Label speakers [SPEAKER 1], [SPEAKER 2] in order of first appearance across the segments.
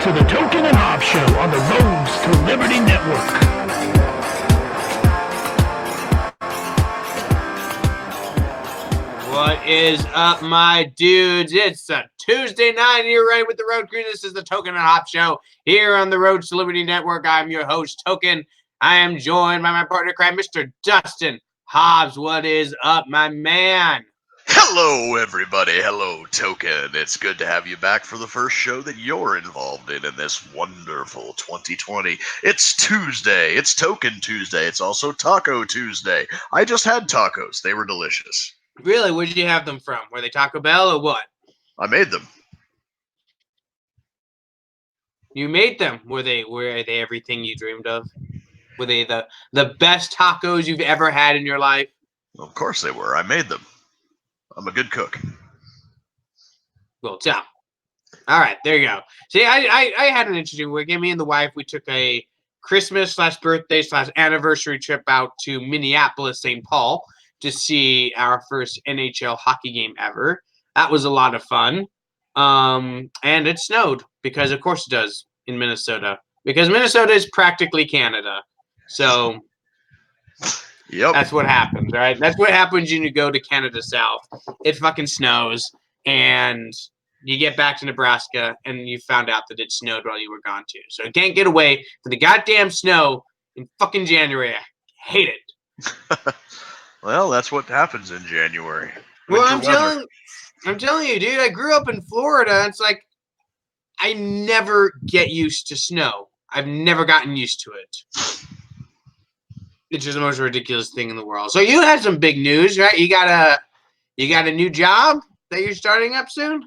[SPEAKER 1] to the Token and Hobbs Show on the Roads to Liberty Network.
[SPEAKER 2] What is up, my dudes? It's a Tuesday night, and you're ready with the road crew. This is the Token and Hobbs Show here on the Roads to Liberty Network. I'm your host, Token. I am joined by my partner, crime, Mr. Dustin Hobbs. What is up, my man?
[SPEAKER 3] Hello, everybody. Hello, Token. It's good to have you back for the first show that you're involved in this wonderful 2020. It's Tuesday. It's Token Tuesday. It's also Taco Tuesday. I just had tacos. They were delicious.
[SPEAKER 2] Really? Where did you have them from? Were they Taco Bell or what?
[SPEAKER 3] I made them.
[SPEAKER 2] You made them. Were they everything you dreamed of? Were they the best tacos you've ever had in your life?
[SPEAKER 3] Of course they were. I made them. I'm a good cook.
[SPEAKER 2] Well, tell. All right, there you go. See, I had an interesting weekend. Me and the wife, we took a Christmas/birthday/anniversary trip out to Minneapolis, St. Paul to see our first NHL hockey game ever. That was a lot of fun. And it snowed because, of course, it does in Minnesota. Because Minnesota is practically Canada. So
[SPEAKER 3] Yep.
[SPEAKER 2] that's what happens, right? That's what happens when you go to Canada South. It fucking snows, and you get back to Nebraska, and you found out that it snowed while you were gone too. So you can't get away from the goddamn snow in fucking January. I hate it.
[SPEAKER 3] Well, that's what happens in January.
[SPEAKER 2] Well, I'm telling you, dude, I grew up in Florida. It's like I never get used to snow. I've never gotten used to it. It's just the most ridiculous thing in the world. So you had some big news, right? You got a new job that you're starting up soon?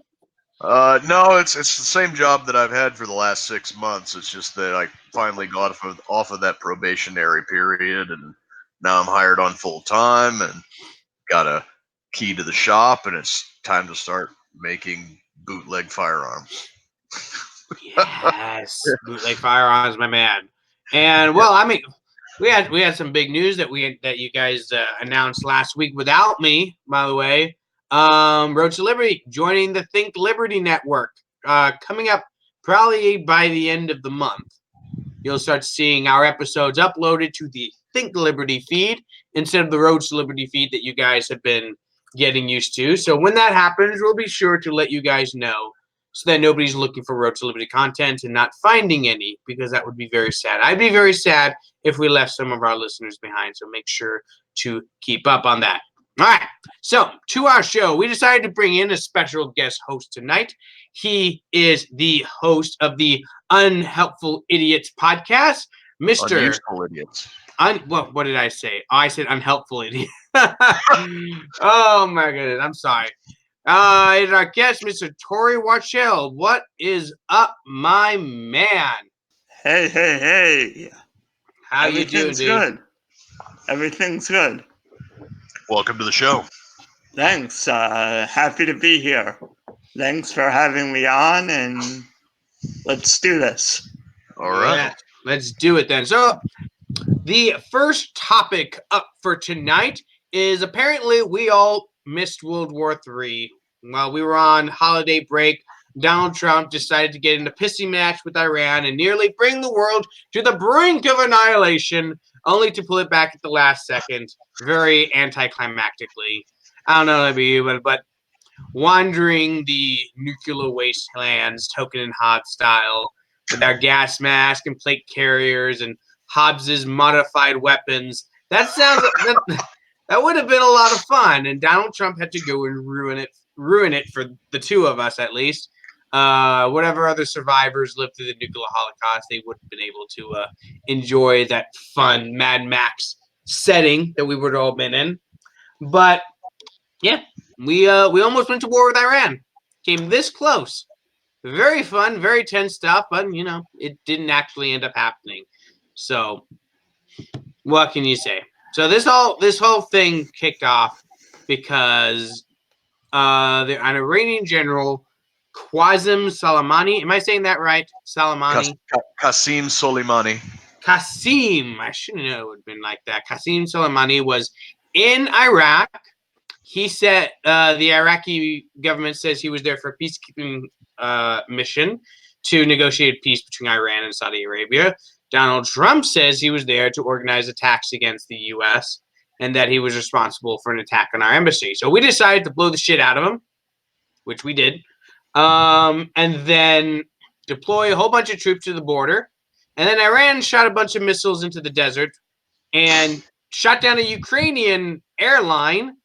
[SPEAKER 3] No, it's the same job that I've had for the last 6 months. It's just that I finally got off of that probationary period, and now I'm hired on full time and got a key to the shop, and it's time to start making bootleg firearms.
[SPEAKER 2] Yes, bootleg firearms, my man. And well, I mean, we had some big news that you guys announced last week without me, by the way. Road to Liberty joining the Think Liberty Network, coming up probably by the end of the month. You'll start seeing our episodes uploaded to the Think Liberty feed instead of the Road to Liberty feed that you guys have been getting used to. So when that happens, we'll be sure to let you guys know so that nobody's looking for Road to Liberty content and not finding any, because that would be very sad. I'd be very sad if we left some of our listeners behind, so make sure to keep up on that. All right, so to our show, we decided to bring in a special guest host tonight. He is the host of the Unhelpful Idiots podcast, Mr.
[SPEAKER 3] Unuseful Idiots.
[SPEAKER 2] What did I say? Oh, I said unhelpful idiot. Oh, my goodness. I'm sorry. And our guest, Mr. Tory Watchel. What is up, my man?
[SPEAKER 4] Hey.
[SPEAKER 2] How you doing, dude?
[SPEAKER 4] Good. Everything's good.
[SPEAKER 3] Welcome to the show.
[SPEAKER 4] Thanks. Happy to be here. Thanks for having me on, and let's do this.
[SPEAKER 3] All right.
[SPEAKER 2] Yeah, let's do it then. So the first topic up for tonight is apparently we all missed World War III. While we were on holiday break, Donald Trump decided to get in a pissing match with Iran and nearly bring the world to the brink of annihilation, only to pull it back at the last second, very anticlimactically. I don't know about you, but wandering the nuclear wastelands, Token and Hobbs style, with our gas mask and plate carriers and Hobbs's modified weapons, that would have been a lot of fun. And Donald Trump had to go and ruin it for the two of us, at least. Whatever other survivors lived through the nuclear holocaust, they wouldn't have been able to enjoy that fun Mad Max setting that we would have all been in. But yeah, we almost went to war with Iran. Came this close. Very fun, very tense stuff, but it didn't actually end up happening. So what can you say? So this whole thing kicked off because an Iranian general, Qasem Soleimani. Am I saying that right? Soleimani.
[SPEAKER 3] Qasem Soleimani.
[SPEAKER 2] Qasem. I should know it would have been like that. Qasem Soleimani was in Iraq. He said the Iraqi government says he was there for a peacekeeping mission. to negotiate peace between Iran and Saudi Arabia. Donald Trump says he was there to organize attacks against the U.S. and that he was responsible for an attack on our embassy. So we decided to blow the shit out of him, which we did, and then deploy a whole bunch of troops to the border. And then Iran shot a bunch of missiles into the desert and shot down a Ukrainian airline.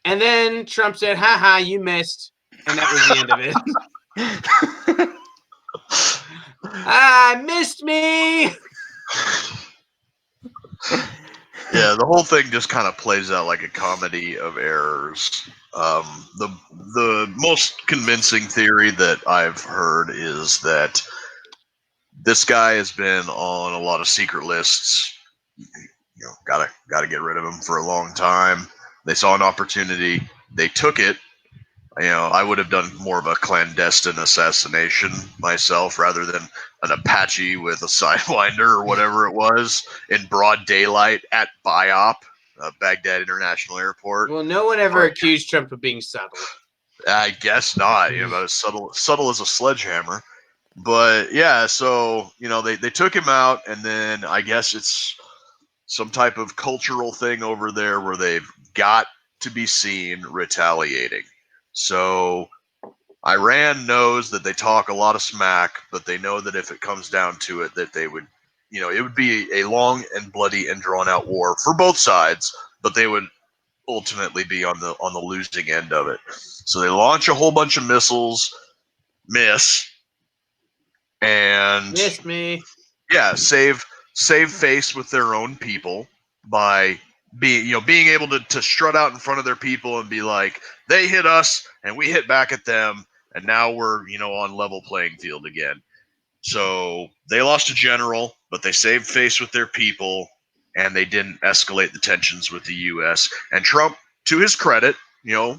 [SPEAKER 2] And then Trump said, haha, you missed. And that was the end of it. Missed me.
[SPEAKER 3] Yeah, the whole thing just kind of plays out like a comedy of errors. The most convincing theory that I've heard is that this guy has been on a lot of secret lists. You know, gotta get rid of him for a long time. They saw an opportunity, they took it. You know, I would have done more of a clandestine assassination myself rather than an Apache with a sidewinder or whatever it was in broad daylight at BIOP, Baghdad International Airport.
[SPEAKER 2] Well, no one ever accused Trump of being subtle.
[SPEAKER 3] I guess not. You know, about as subtle as a sledgehammer. But yeah, so you know, they took him out, and then I guess it's some type of cultural thing over there where they've got to be seen retaliating. So Iran knows that they talk a lot of smack, but they know that if it comes down to it, that they would, you know, it would be a long and bloody and drawn out war for both sides, but they would ultimately be on the losing end of it. So they launch a whole bunch of missiles, and
[SPEAKER 2] Missed me.
[SPEAKER 3] Yeah, save face with their own people by being able to strut out in front of their people and be like, they hit us and we hit back at them, and now we're on level playing field again. So they lost a general, but they saved face with their people, and they didn't escalate the tensions with the U.S. And Trump, to his credit,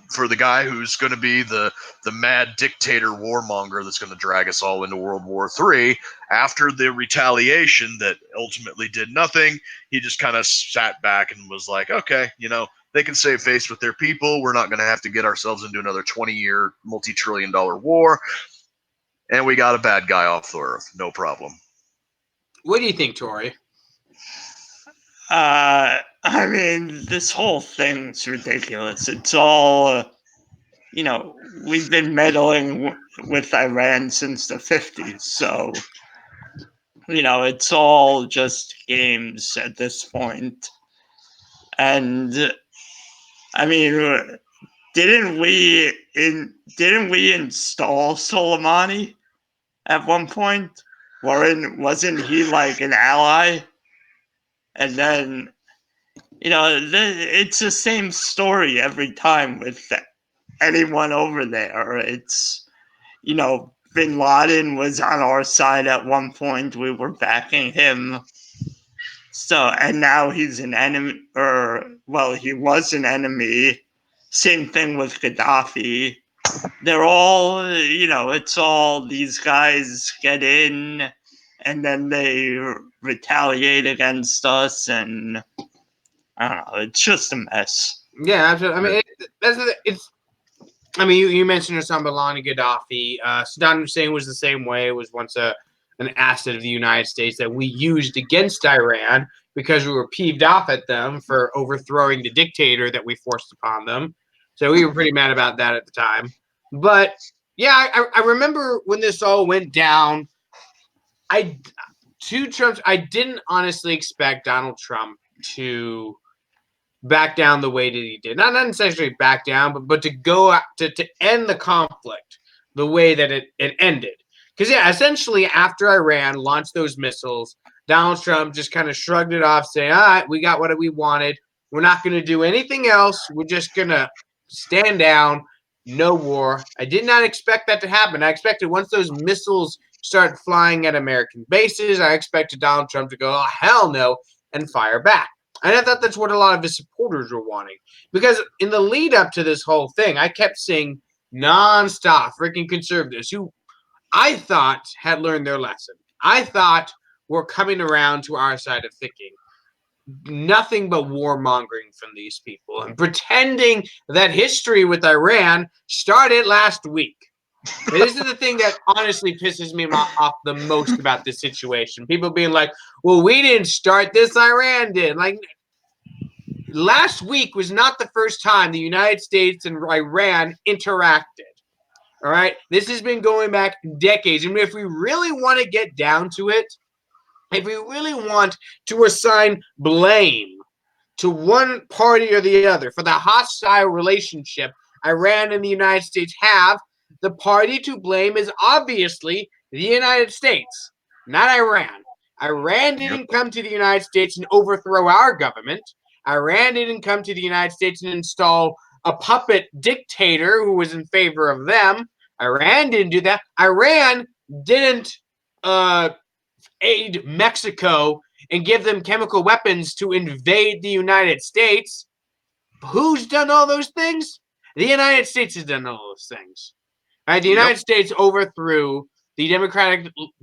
[SPEAKER 3] for the guy who's going to be the mad dictator warmonger that's going to drag us all into World War III, after the retaliation that ultimately did nothing, he just kind of sat back and was like, okay, they can save face with their people. We're not going to have to get ourselves into another 20-year, multi-trillion-dollar war. And we got a bad guy off the earth. No problem.
[SPEAKER 2] What do you think, Tory?
[SPEAKER 4] I mean, this whole thing's ridiculous. It's all, we've been meddling with Iran since the 50s. So, it's all just games at this point. And, I mean, didn't we install Soleimani at one point? Wasn't he like an ally? And then, it's the same story every time with anyone over there. It's, Bin Laden was on our side at one point. We were backing him. So, and now he's an enemy, he was an enemy. Same thing with Gaddafi. They're all, it's all these guys get in and then they retaliate against us, and I don't know, it's just a mess.
[SPEAKER 2] Yeah, absolutely. I mean, you mentioned Osama bin Laden, Gaddafi. Saddam Hussein was the same way. It was once an asset of the United States that we used against Iran because we were peeved off at them for overthrowing the dictator that we forced upon them. So we were pretty mad about that at the time. But yeah, I remember when this all went down. I didn't honestly expect Donald Trump to back down the way that he did. Not necessarily back down, but to go to end the conflict the way that it ended. Because yeah, essentially after Iran launched those missiles, Donald Trump just kind of shrugged it off, saying, all right, we got what we wanted. We're not going to do anything else. We're just going to stand down. No war. I did not expect that to happen. I expected once those missiles started flying at American bases, I expected Donald Trump to go, oh, hell no, and fire back. And I thought that's what a lot of his supporters were wanting. Because in the lead up to this whole thing, I kept seeing nonstop freaking conservatives who I thought had learned their lesson. I thought were coming around to our side of thinking. Nothing but warmongering from these people and pretending that history with Iran started last week. This is the thing that honestly pisses me off the most about this situation. People being like, well, we didn't start this, Iran did. Like, last week was not the first time the United States and Iran interacted. All right? This has been going back decades. And if we really want to get down to it, if we really want to assign blame to one party or the other for the hostile relationship Iran and the United States have, the party to blame is obviously the United States, not Iran. Iran didn't come to the United States and overthrow our government. Iran didn't come to the United States and install a puppet dictator who was in favor of them. Iran didn't do that. Iran didn't aid Mexico and give them chemical weapons to invade the United States. Who's done all those things? The United States has done all those things. Right? The United States overthrew the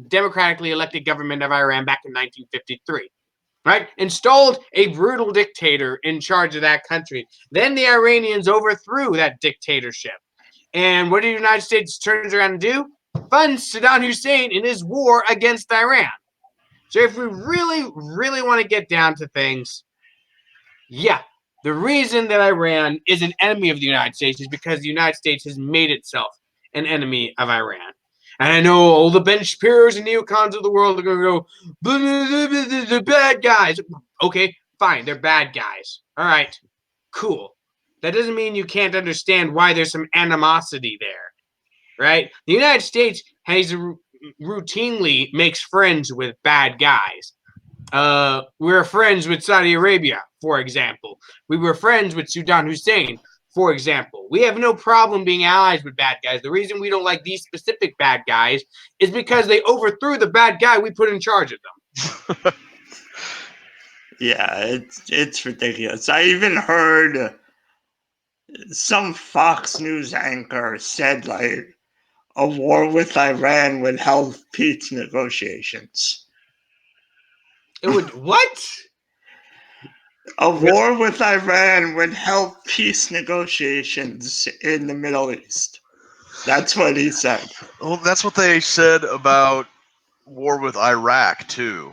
[SPEAKER 2] democratically elected government of Iran back in 1953. Right? Installed a brutal dictator in charge of that country. Then the Iranians overthrew that dictatorship. And what did the United States turns around and do? Funds Saddam Hussein in his war against Iran. So if we really, really want to get down to things, yeah, the reason that Iran is an enemy of the United States is because the United States has made itself an enemy of Iran. And I know all the Ben Shapiro's and neocons of the world are going to go, the bad guys. Okay, fine, they're bad guys. All right, cool. That doesn't mean you can't understand why there's some animosity there, right? The United States has routinely makes friends with bad guys. We're friends with Saudi Arabia, for example. We were friends with Saddam Hussein, for example. We have no problem being allies with bad guys. The reason we don't like these specific bad guys is because they overthrew the bad guy we put in charge of them.
[SPEAKER 4] Yeah, it's ridiculous. I even heard some Fox News anchor said, like, a war with Iran would help peace negotiations.
[SPEAKER 2] It would what?
[SPEAKER 4] A war with Iran would help peace negotiations in the Middle East. That's what he said.
[SPEAKER 3] Well, that's what they said about war with Iraq too,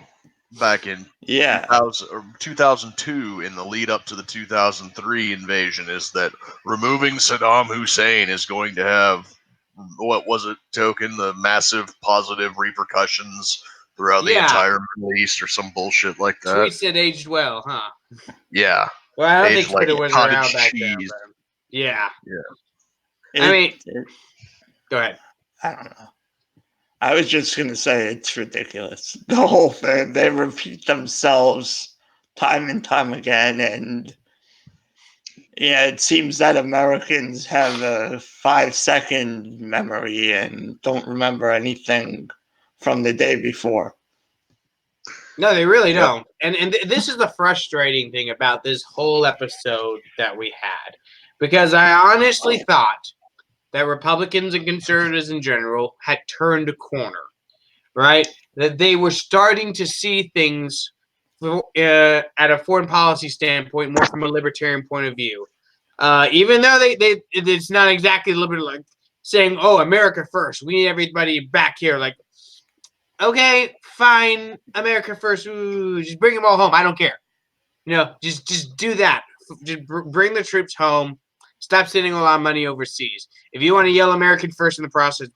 [SPEAKER 3] back in 2002 in the lead up to the 2003 invasion. Is that removing Saddam Hussein is going to have, what was it, Token, the massive positive repercussions throughout the entire Middle East or some bullshit like that.
[SPEAKER 2] Tweet said aged well, huh?
[SPEAKER 3] Yeah.
[SPEAKER 2] Well, I don't think
[SPEAKER 3] Aged like
[SPEAKER 2] Twitter was
[SPEAKER 3] cottage
[SPEAKER 2] around back then.
[SPEAKER 3] cheese.
[SPEAKER 2] Yeah.
[SPEAKER 3] Yeah.
[SPEAKER 2] I mean, go ahead.
[SPEAKER 4] I don't know. I was just going to say it's ridiculous. The whole thing. They repeat themselves time and time again. And yeah, it seems that Americans have a 5-second memory and don't remember anything from the day before.
[SPEAKER 2] No, they really don't. And this is the frustrating thing about this whole episode that we had. Because I honestly thought that Republicans and conservatives in general had turned a corner, right? That they were starting to see things at a foreign policy standpoint, more from a libertarian point of view. Even though it's not exactly liberal, like saying, "Oh, America first. We need everybody back here." Like, okay, fine, America first. Ooh, just bring them all home. I don't care. You know, just do that. Just bring the troops home. Stop sending a lot of money overseas. If you want to yell American first in the process,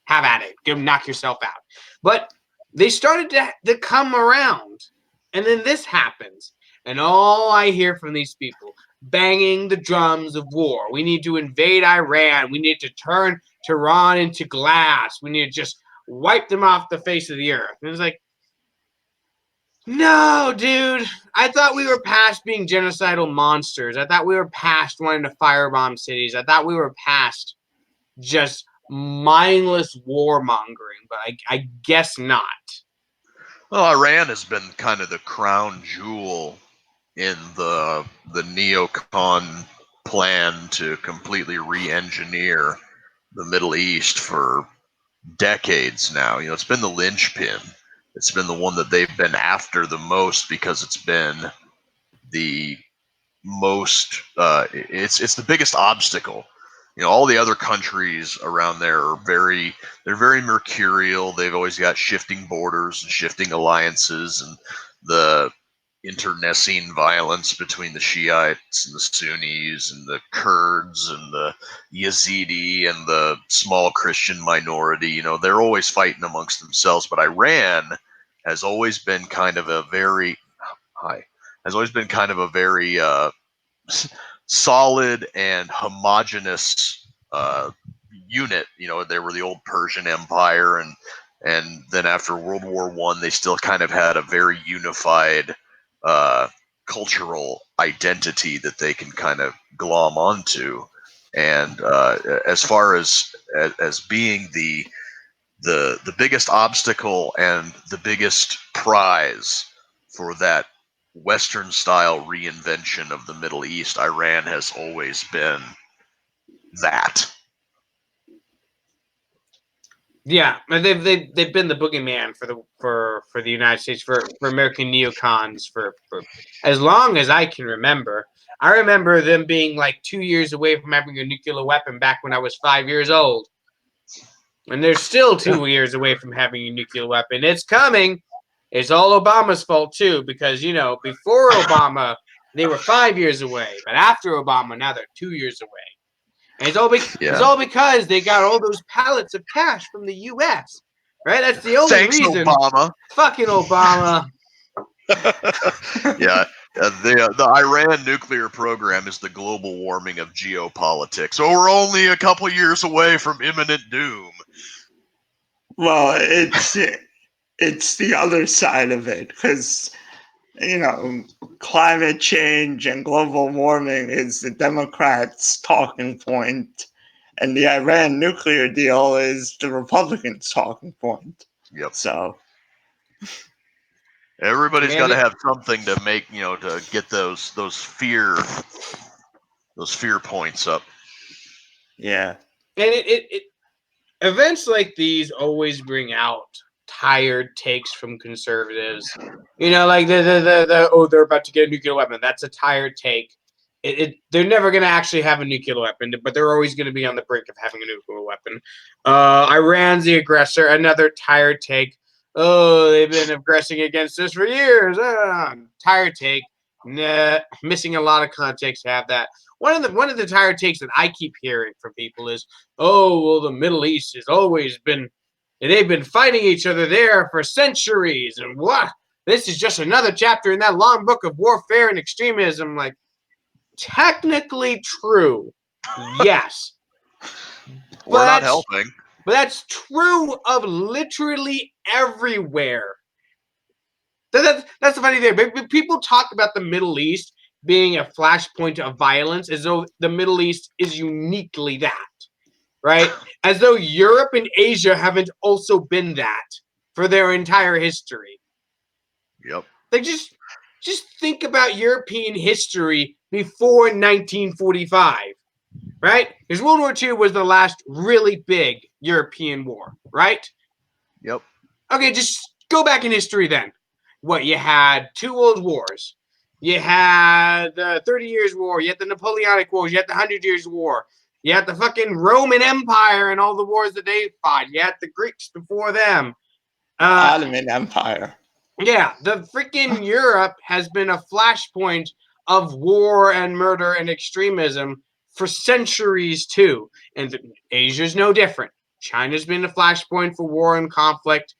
[SPEAKER 2] have at it. Go knock yourself out. But they started to come around. And then this happens. And all I hear from these people, banging the drums of war. We need to invade Iran. We need to turn Tehran into glass. We need to just wipe them off the face of the earth. And it's like, no, dude. I thought we were past being genocidal monsters. I thought we were past wanting to firebomb cities. I thought we were past just mindless warmongering, but I guess not.
[SPEAKER 3] Well, Iran has been kind of the crown jewel in the neocon plan to completely re-engineer the Middle East for decades now. You know, it's been the linchpin. It's been the one that they've been after the most because it's been the most. It's the biggest obstacle all the other countries around there are they're very mercurial. They've always got shifting borders and shifting alliances, and the internecine violence between the Shiites and the Sunnis and the Kurds and the Yazidi and the small Christian minority. They're always fighting amongst themselves. But Iran has always been kind of a very solid and homogenous unit. They were the old Persian Empire, and then after World War I, they still kind of had a very unified cultural identity that they can kind of glom onto. And as far as being the biggest obstacle and the biggest prize for that Western style reinvention of the Middle East, Iran has always been that.
[SPEAKER 2] Yeah, and they've been the boogeyman for the United States, for American neocons for as long as I can remember. I remember them being like 2 years away from having a nuclear weapon back when I was 5 years old. And they're still 2 years away from having a nuclear weapon. It's coming. It's all Obama's fault too, because before Obama they were 5 years away, but after Obama now they're 2 years away. And it's all because they got all those pallets of cash from the U.S. Right? That's the only reason.
[SPEAKER 3] Obama.
[SPEAKER 2] Fucking Obama.
[SPEAKER 3] Yeah. The Iran nuclear program is the global warming of geopolitics. So we're only a couple years away from imminent doom.
[SPEAKER 4] Well, it's the other side of it, because climate change and global warming is the Democrats' talking point, and the Iran nuclear deal is the Republicans' talking point.
[SPEAKER 3] Yep.
[SPEAKER 4] So
[SPEAKER 3] everybody's got to have something to make to get those fear points up.
[SPEAKER 2] Yeah. And it events like these always bring out tired takes from conservatives. Like they're about to get a nuclear weapon. That's a tired take. They're never going to actually have a nuclear weapon, but they're always going to be on the brink of having a nuclear weapon. Iran's the aggressor. Another tired take. Oh, they've been aggressing against us for years. Tired take. Nah, missing a lot of context to have that. One of the tired takes that I keep hearing from people is, oh, well, the Middle East has always been, they've been fighting each other there for centuries, and what? This is just another chapter in that long book of warfare and extremism. Like, technically true, yes.
[SPEAKER 3] We're not helping.
[SPEAKER 2] But that's true of literally everywhere. That's the funny thing. People talk about the Middle East being a flashpoint of violence as though the Middle East is uniquely that, right? As though Europe and Asia haven't also been that for their entire history.
[SPEAKER 3] Yep.
[SPEAKER 2] Like just think about European history before 1945, right? Because World War II was the last really big European war, right?
[SPEAKER 3] Yep.
[SPEAKER 2] Okay, just go back in history then. What, you had 2 world wars. You had the 30 Years' War. You had the Napoleonic Wars. You had the 100 Years' War. You had the fucking Roman Empire and all the wars that they fought. You had the Greeks before them.
[SPEAKER 4] Ottoman Empire.
[SPEAKER 2] Yeah, the freaking Europe has been a flashpoint of war and murder and extremism for centuries too. And Asia's no different. China's been a flashpoint for war and conflict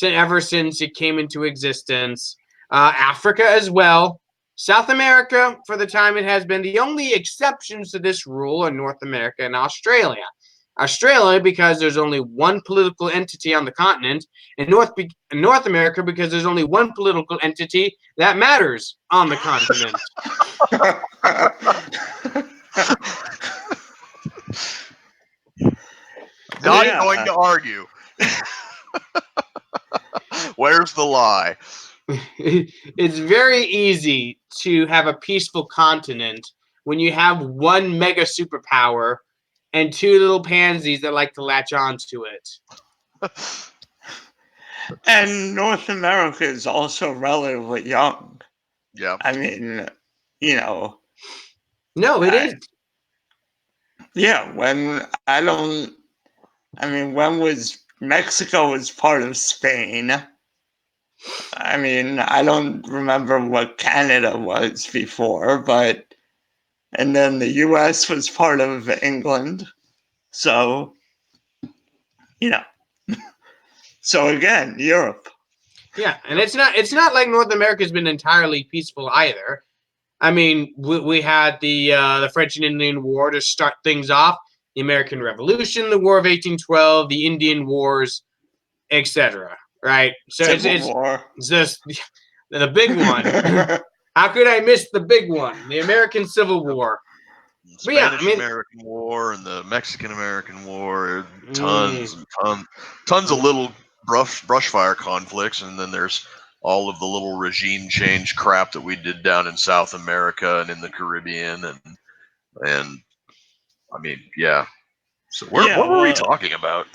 [SPEAKER 2] ever since it came into existence. Africa as well. South America, for the time it has been. The only exceptions to this rule are North America and Australia. Australia, because there's only one political entity on the continent, and North America, because there's only one political entity that matters on the continent.
[SPEAKER 3] Not going to argue. Where's the lie?
[SPEAKER 2] It's very easy to have a peaceful continent when you have one mega superpower and 2 little pansies that like to latch onto it.
[SPEAKER 4] And North America is also relatively young.
[SPEAKER 3] Yeah.
[SPEAKER 4] I mean,
[SPEAKER 2] No, it isn't.
[SPEAKER 4] Yeah, when was Mexico was part of Spain? I mean, I don't remember what Canada was before, but and then the US was part of England. So, you know. So again, Europe.
[SPEAKER 2] Yeah, and it's not like North America's been entirely peaceful either. I mean, we had the French and Indian War to start things off, the American Revolution, the War of 1812, the Indian Wars, etc. Right? So it's
[SPEAKER 4] War.
[SPEAKER 2] just the big one. How could I miss the big one? The American Civil War.
[SPEAKER 3] The Spanish-American War and the Mexican-American War, tons and tons of little brushfire conflicts, and then there's all of the little regime change crap that we did down in South America and in the Caribbean, and I mean, yeah. So what were we talking about?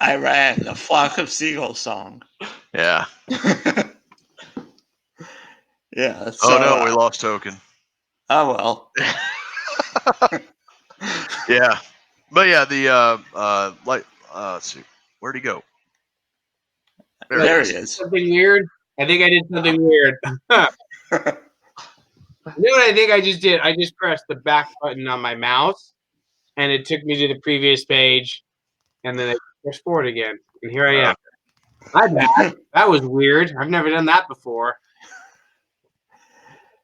[SPEAKER 4] Iran, the Flock of Seagulls song.
[SPEAKER 3] Yeah.
[SPEAKER 4] Yeah. So,
[SPEAKER 3] oh no, we lost Token.
[SPEAKER 4] Oh well.
[SPEAKER 3] Yeah, but yeah, let's see, where'd he go?
[SPEAKER 4] There he is.
[SPEAKER 2] Something weird. I think I did something weird. You know what I think I just did? I just pressed the back button on my mouse, and it took me to the previous page, and then I pressed forward again, and here I am. My bad. That was weird. I've never done that before.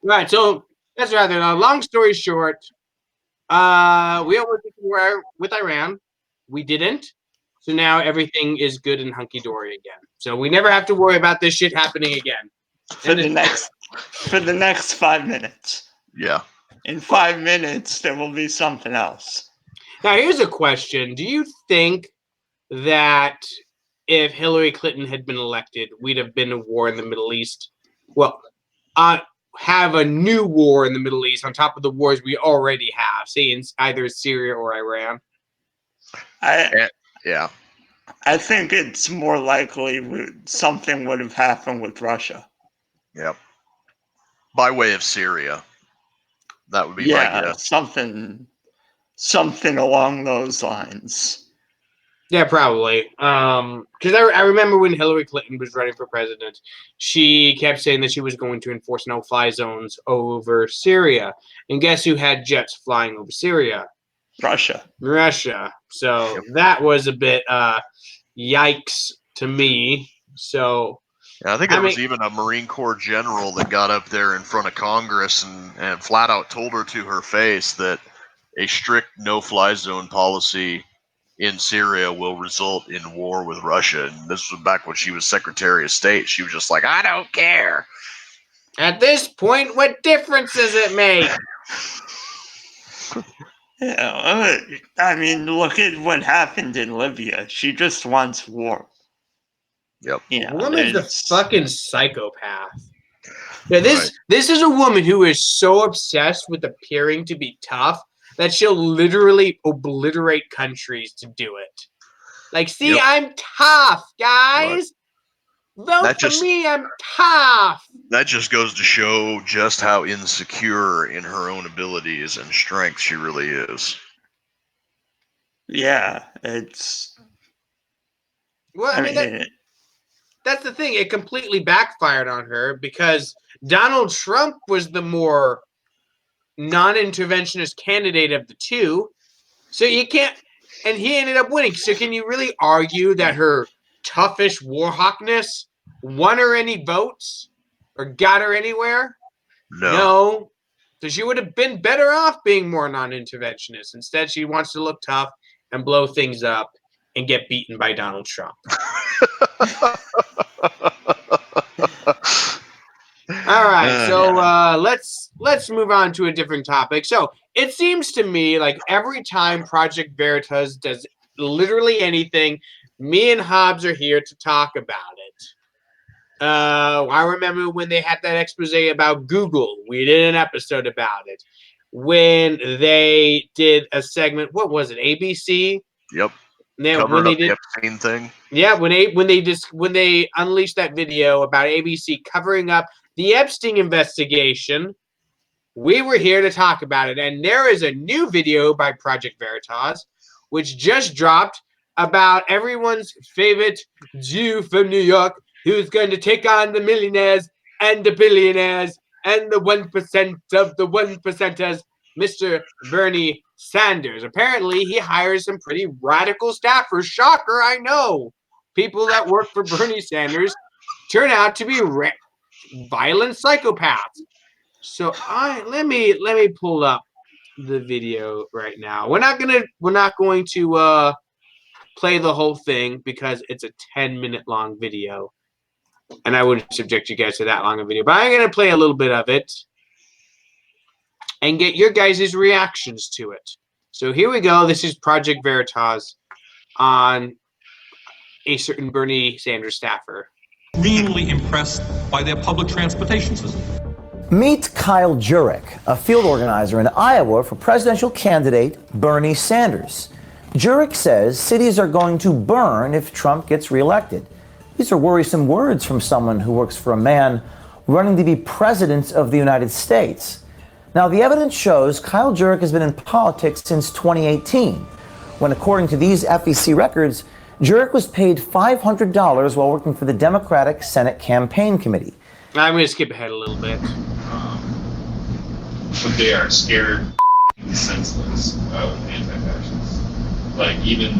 [SPEAKER 2] Right, so that's rather long story short. We almost did war with Iran. We didn't. So now everything is good and hunky-dory again. So we never have to worry about this shit happening again.
[SPEAKER 4] For the next 5 minutes.
[SPEAKER 3] Yeah.
[SPEAKER 4] In 5 minutes, there will be something else.
[SPEAKER 2] Now, here's a question. Do you think that if Hillary Clinton had been elected, we'd have been in war in the Middle East? Well, have a new war in the Middle East on top of the wars we already have, say in either Syria or Iran?
[SPEAKER 3] Yeah.
[SPEAKER 4] I think it's more likely something would have happened with Russia.
[SPEAKER 3] Yep. By way of Syria. That would be my guess.
[SPEAKER 4] Something along those lines.
[SPEAKER 2] Yeah, probably. Because I remember when Hillary Clinton was running for president, she kept saying that she was going to enforce no-fly zones over Syria. And guess who had jets flying over Syria?
[SPEAKER 4] Russia.
[SPEAKER 2] So that was a bit yikes to me. So
[SPEAKER 3] yeah, I think there was even a Marine Corps general that got up there in front of Congress and flat out told her to her face that a strict no-fly zone policy in Syria will result in war with Russia. And this was back when she was Secretary of State. She was just like, I don't care.
[SPEAKER 2] At this point, what difference does it make?
[SPEAKER 4] Yeah, I mean, look at what happened in Libya. She just wants war.
[SPEAKER 3] Yep.
[SPEAKER 2] Yeah, woman's a fucking psychopath. Yeah, this is a woman who is so obsessed with appearing to be tough that she'll literally obliterate countries to do it. Like, see, I'm tough, guys. Vote for me, I'm tough.
[SPEAKER 3] That just goes to show just how insecure in her own abilities and strength she really is.
[SPEAKER 4] Yeah, it's...
[SPEAKER 2] Well, I mean that's the thing. It completely backfired on her because Donald Trump was the more non-interventionist candidate of the two. So you can't... And he ended up winning. So can you really argue that her toughish warhawkness won her any votes or got her anywhere? No. So she would have been better off being more non-interventionist. Instead, she wants to look tough and blow things up and get beaten by Donald Trump. All right, so let's move on to a different topic. So it seems to me like every time Project Veritas does literally anything, me and Hobbs are here to talk about it. I remember when they had that expose about Google. We did an episode about it. When they did a segment, what was it? ABC?
[SPEAKER 3] Yep.
[SPEAKER 2] When they did
[SPEAKER 3] the Epstein thing.
[SPEAKER 2] Yeah, when they unleashed that video about ABC covering up the Epstein investigation, we were here to talk about it. And there is a new video by Project Veritas, which just dropped about everyone's favorite Jew from New York who's going to take on the millionaires and the billionaires and the 1% of the 1%ers, Mr. Bernie Sanders. Apparently, he hires some pretty radical staffers. Shocker, I know. People that work for Bernie Sanders turn out to be violent psychopaths. So let me pull up the video right now. We're not going to play the whole thing because it's a 10-minute long video, and I wouldn't subject you guys to that long a video. But I'm gonna play a little bit of it and get your guys' reactions to it. So here we go. This is Project Veritas on a certain Bernie Sanders staffer.
[SPEAKER 5] Extremely impressed by their public transportation system.
[SPEAKER 6] Meet Kyle Jurek, a field organizer in Iowa for presidential candidate Bernie Sanders. Jurek says cities are going to burn if Trump gets reelected. These are worrisome words from someone who works for a man running to be president of the United States. Now, the evidence shows Kyle Jurek has been in politics since 2018, when, according to these FEC records, Jurek was paid $500 while working for the Democratic Senate Campaign Committee.
[SPEAKER 2] I'm going to skip ahead a little bit.
[SPEAKER 7] But they are scared senseless of anti-fascists. Even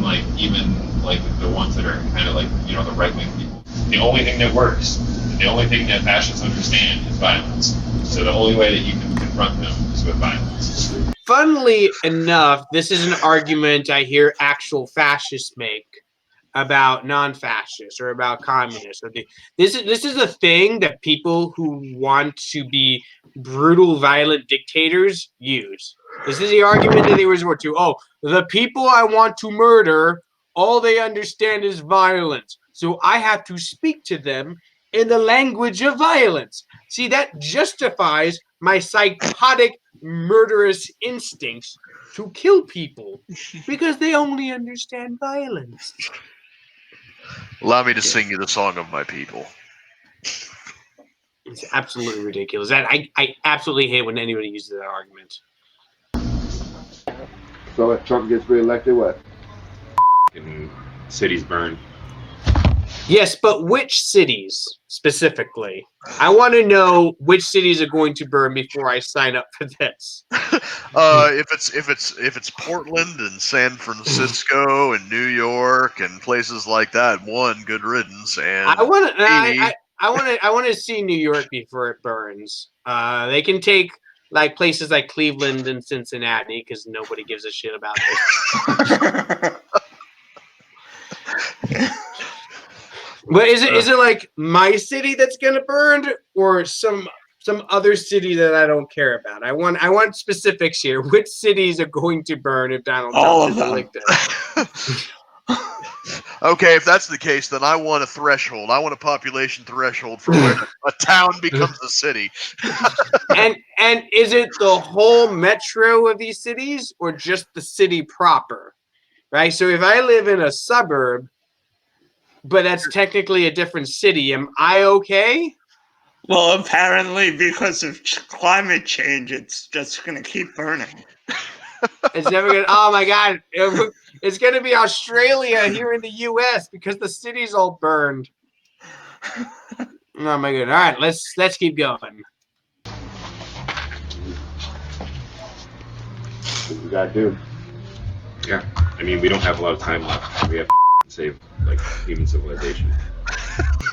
[SPEAKER 7] the ones that are kind of the right-wing people. The only thing that works, the only thing that fascists understand is violence. So the only way that you can confront them is with violence.
[SPEAKER 2] Funnily enough, this is an argument I hear actual fascists make about non-fascists or about communists. This is a thing that people who want to be brutal, violent dictators use. This is the argument that they resort to. Oh, the people I want to murder, all they understand is violence. So I have to speak to them in the language of violence. See, that justifies my psychotic, murderous instincts to kill people because they only understand violence.
[SPEAKER 3] Allow me to sing you the song of my people.
[SPEAKER 2] It's absolutely ridiculous. I absolutely hate when anybody uses that argument.
[SPEAKER 8] So if Trump gets reelected, what?
[SPEAKER 9] And cities burn.
[SPEAKER 2] Yes, but which cities specifically? I want to know which cities are going to burn before I sign up for this.
[SPEAKER 3] If it's Portland and San Francisco and New York and places like that, good riddance. And
[SPEAKER 2] I want to see New York before it burns. They can take places like Cleveland and Cincinnati because nobody gives a shit about this. But is it like my city that's gonna burn, or some other city that I don't care about? I want specifics here. Which cities are going to burn if Donald Trump is elected?
[SPEAKER 3] Okay, if that's the case, then I want a threshold. I want a population threshold for where a town becomes a city.
[SPEAKER 2] and is it the whole metro of these cities or just the city proper? Right. So if I live in a suburb, but that's technically a different city, am I okay?
[SPEAKER 4] Well, apparently, because of climate change, it's just going to keep burning.
[SPEAKER 2] It's never going to... Oh, my God. It's going to be Australia here in the U.S. because the city's all burned. Oh, my God. All right, let's keep going.
[SPEAKER 8] What we got to do?
[SPEAKER 9] Yeah, I mean, we don't have a lot of time left. We have to save human civilization.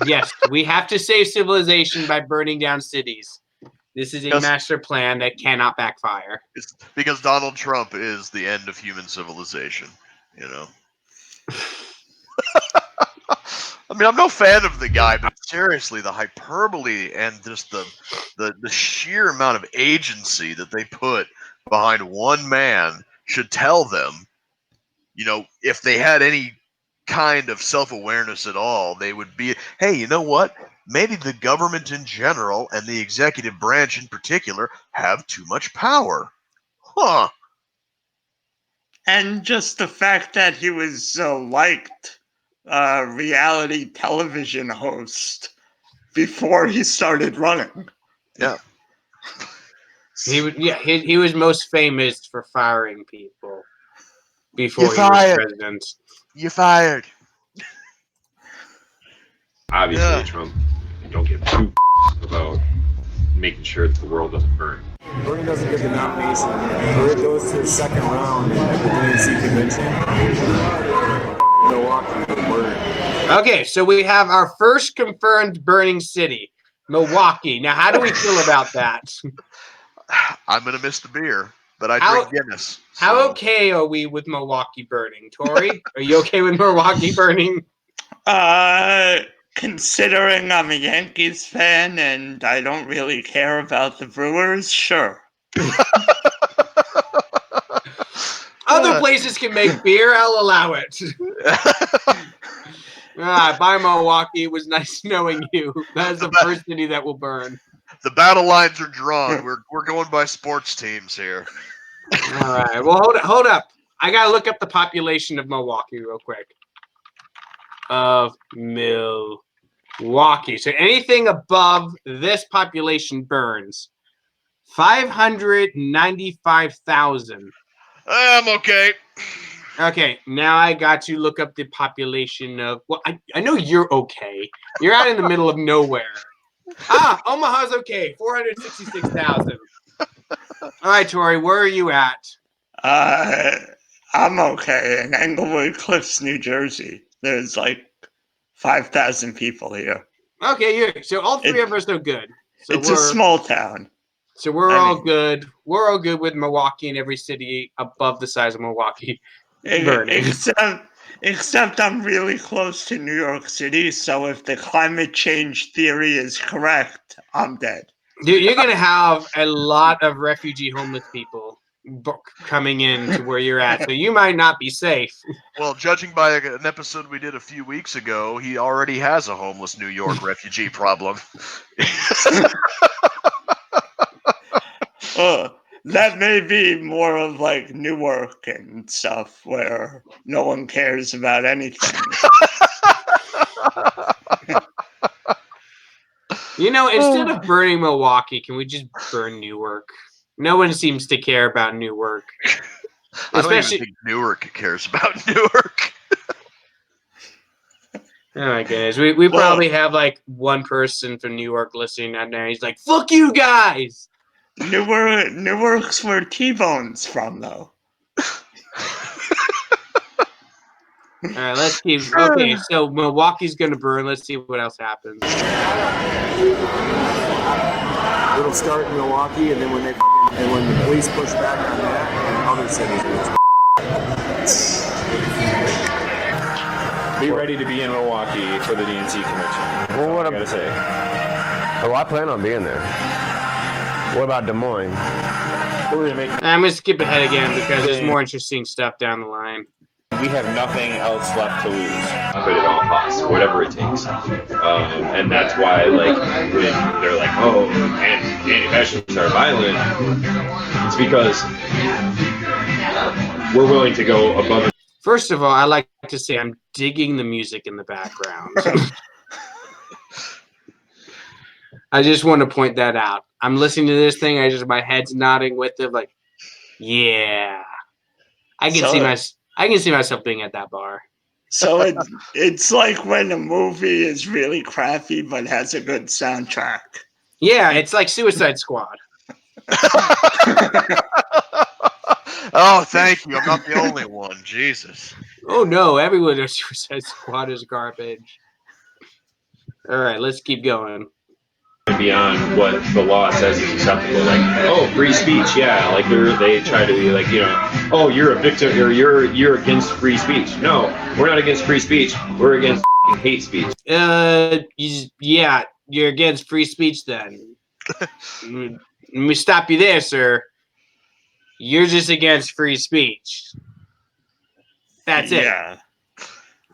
[SPEAKER 2] Yes, we have to save civilization by burning down cities. This is a master plan that cannot backfire.
[SPEAKER 3] It's because Donald Trump is the end of human civilization, you know. I mean, I'm no fan of the guy, but seriously, the hyperbole and just the sheer amount of agency that they put behind one man should tell them, if they had any kind of self-awareness at all, they would be, hey, you know what? Maybe the government in general and the executive branch in particular have too much power. Huh.
[SPEAKER 4] And just the fact that he was so liked reality television host before he started running.
[SPEAKER 3] Yeah.
[SPEAKER 2] He was most famous for firing people before
[SPEAKER 3] You're
[SPEAKER 2] he was
[SPEAKER 3] fired.
[SPEAKER 2] president.
[SPEAKER 3] You're fired.
[SPEAKER 9] Obviously,
[SPEAKER 3] Yeah.
[SPEAKER 9] Trump don't give two about making sure that the world doesn't burn.
[SPEAKER 10] Bernie doesn't get the nomination, or it goes to the second round at the DNC convention. Milwaukee will burn.
[SPEAKER 2] Okay, so we have our first confirmed burning city, Milwaukee. Now, how do we feel about that?
[SPEAKER 3] I'm gonna miss the beer, but I
[SPEAKER 2] How-
[SPEAKER 3] drink Guinness.
[SPEAKER 2] How
[SPEAKER 3] so-
[SPEAKER 2] okay are we with Milwaukee burning? Tory, are you okay with Milwaukee burning?
[SPEAKER 4] Considering I'm a Yankees fan and I don't really care about the Brewers, sure.
[SPEAKER 2] Other places can make beer. I'll allow it. Bye, Milwaukee. It was nice knowing you. That's the first city that will burn.
[SPEAKER 3] The battle lines are drawn. We're going by sports teams here.
[SPEAKER 2] All right. Well, hold up. I gotta look up the population of Milwaukee real quick. Of Milwaukee. So anything above this population burns. 595,000.
[SPEAKER 3] I'm okay.
[SPEAKER 2] Okay, now I got to look up the population of. Well, I know you're okay. You're out in the middle of nowhere. Omaha's okay. 466,000. All right, Tory, where are you at?
[SPEAKER 4] I'm okay. In Englewood Cliffs, New Jersey, there's like 5,000 people here.
[SPEAKER 2] Okay, so all three of us are good. So
[SPEAKER 4] It's a small town.
[SPEAKER 2] So we're all good. We're all good with Milwaukee and every city above the size of Milwaukee burning.
[SPEAKER 4] Except I'm really close to New York City, so if the climate change theory is correct, I'm dead.
[SPEAKER 2] Dude, you're gonna have a lot of refugee homeless people coming in to where you're at, so you might not be safe.
[SPEAKER 3] Well, judging by an episode we did a few weeks ago, he already has a homeless New York refugee problem.
[SPEAKER 4] That may be more of like Newark and stuff where no one cares about anything.
[SPEAKER 2] Instead of burning Milwaukee, can we just burn Newark? No one seems to care about Newark.
[SPEAKER 3] I don't even think Newark cares about Newark.
[SPEAKER 2] Oh my goodness. We probably have like one person from New York listening out there. He's like, fuck you guys.
[SPEAKER 4] Newark's where T-Bone's from, though.
[SPEAKER 2] All right, let's keep. Okay, so Milwaukee's gonna burn. Let's see what else happens.
[SPEAKER 10] It'll start in Milwaukee, and then when the police push back on that, and other cities will.
[SPEAKER 11] Be ready to be in Milwaukee for the DNC convention.
[SPEAKER 12] Well, what
[SPEAKER 11] I gotta say?
[SPEAKER 12] Oh, I plan on being there. What about Des Moines?
[SPEAKER 2] I'm gonna skip ahead again because there's more interesting stuff down the line.
[SPEAKER 11] We have nothing else left to lose.
[SPEAKER 9] But at all costs, whatever it takes. And that's why, like, when they're like, oh, anti-fascists are violent, it's because we're willing to go above and
[SPEAKER 2] First of all, I like to say I'm digging the music in the background. I just want to point that out. I'm listening to this thing. My head's nodding with it, like, yeah. I can see myself being at that bar.
[SPEAKER 4] So it's like when a movie is really crappy but has a good soundtrack.
[SPEAKER 2] Yeah, it's like Suicide Squad.
[SPEAKER 3] Oh, thank you. I'm not the only one. Jesus.
[SPEAKER 2] Oh no, everyone in Suicide Squad is garbage. All right, let's keep going.
[SPEAKER 9] beyond what the law says is acceptable. Like, oh, free speech, yeah. Like they try to be like, oh, you're a victim, or you're against free speech. No, we're not against free speech. We're against hate speech.
[SPEAKER 2] Yeah, you're against free speech then. Let me stop you there, sir. You're just against free speech. That's it.
[SPEAKER 3] Yeah.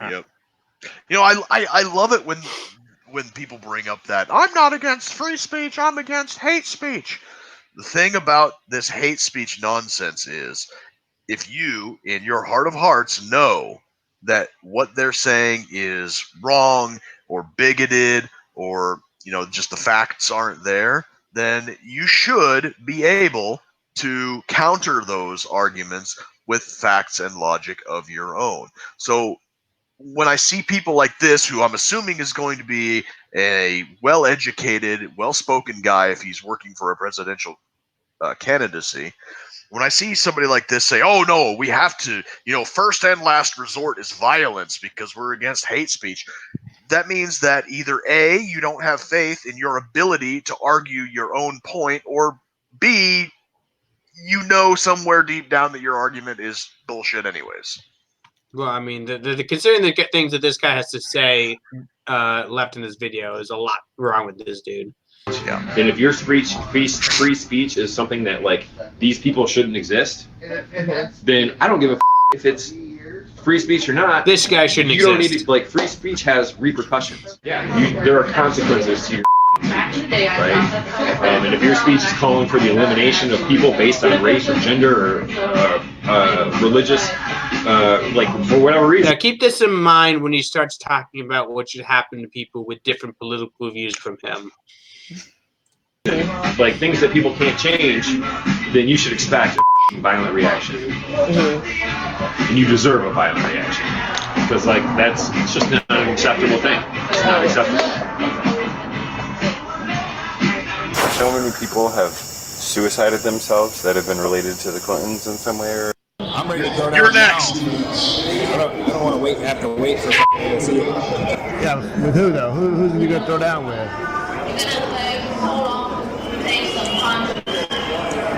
[SPEAKER 3] Yep. I love it when people bring up that I'm not against free speech, I'm against hate speech. The thing about this hate speech nonsense is if you, in your heart of hearts, know that what they're saying is wrong or bigoted or, just the facts aren't there, then you should be able to counter those arguments with facts and logic of your own. So when I see people like this, who I'm assuming is going to be a well-educated, well-spoken guy if he's working for a presidential candidacy, when I see somebody like this say, oh no, we have to, first and last resort is violence because we're against hate speech, that means that either A, you don't have faith in your ability to argue your own point, or B, somewhere deep down that your argument is bullshit anyways.
[SPEAKER 2] Well, I mean, the considering the things that this guy has to say left in this video, is a lot wrong with this dude.
[SPEAKER 3] Yeah.
[SPEAKER 9] And if your free speech is something that, like, these people shouldn't exist, then I don't give a if it's free speech or not.
[SPEAKER 2] This guy shouldn't exist.
[SPEAKER 9] You don't need to, like, free speech has repercussions. Yeah. There are consequences to your right? And if your speech is calling for the elimination of people based on race or gender or religious, like, for whatever reason.
[SPEAKER 2] Now, keep this in mind when he starts talking about what should happen to people with different political views from him.
[SPEAKER 9] Like, things that people can't change, then you should expect a violent reaction. Mm-hmm. And you deserve a violent reaction. Because, like, it's just not an acceptable thing. It's not acceptable.
[SPEAKER 13] So many people have suicided themselves that have been related to the Clintons in some way or...
[SPEAKER 10] I'm ready to throw down.
[SPEAKER 3] You're next.
[SPEAKER 10] I don't want to have to wait for to see it.
[SPEAKER 1] Yeah, with who though? Who's you gonna throw down with?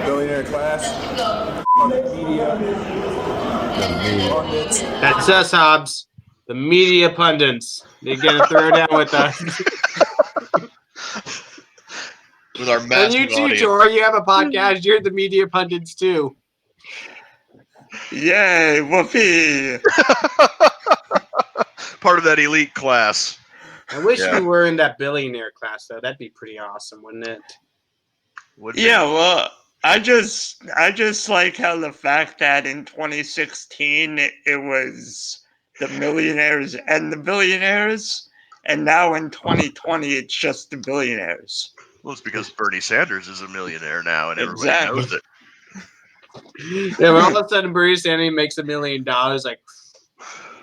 [SPEAKER 10] Billionaire class. Media. Pundits.
[SPEAKER 2] That's us, Hobbs. The media pundits. They're gonna throw down with us.
[SPEAKER 3] With our
[SPEAKER 2] And
[SPEAKER 3] massive
[SPEAKER 2] you too,
[SPEAKER 3] audience.
[SPEAKER 2] Tory. You have a podcast. You're the media pundits too.
[SPEAKER 4] Yay, whoopee!
[SPEAKER 3] Part of that elite class.
[SPEAKER 2] I wish we were in that billionaire class, though. That'd be pretty awesome, wouldn't it?
[SPEAKER 4] Yeah, well, I just like how the fact that in 2016 it was the millionaires and the billionaires, and now in 2020 it's just the billionaires.
[SPEAKER 3] Well, it's because Bernie Sanders is a millionaire now, and everybody knows it.
[SPEAKER 2] Yeah, but all of a sudden Bernie Sanders makes $1 million. Like,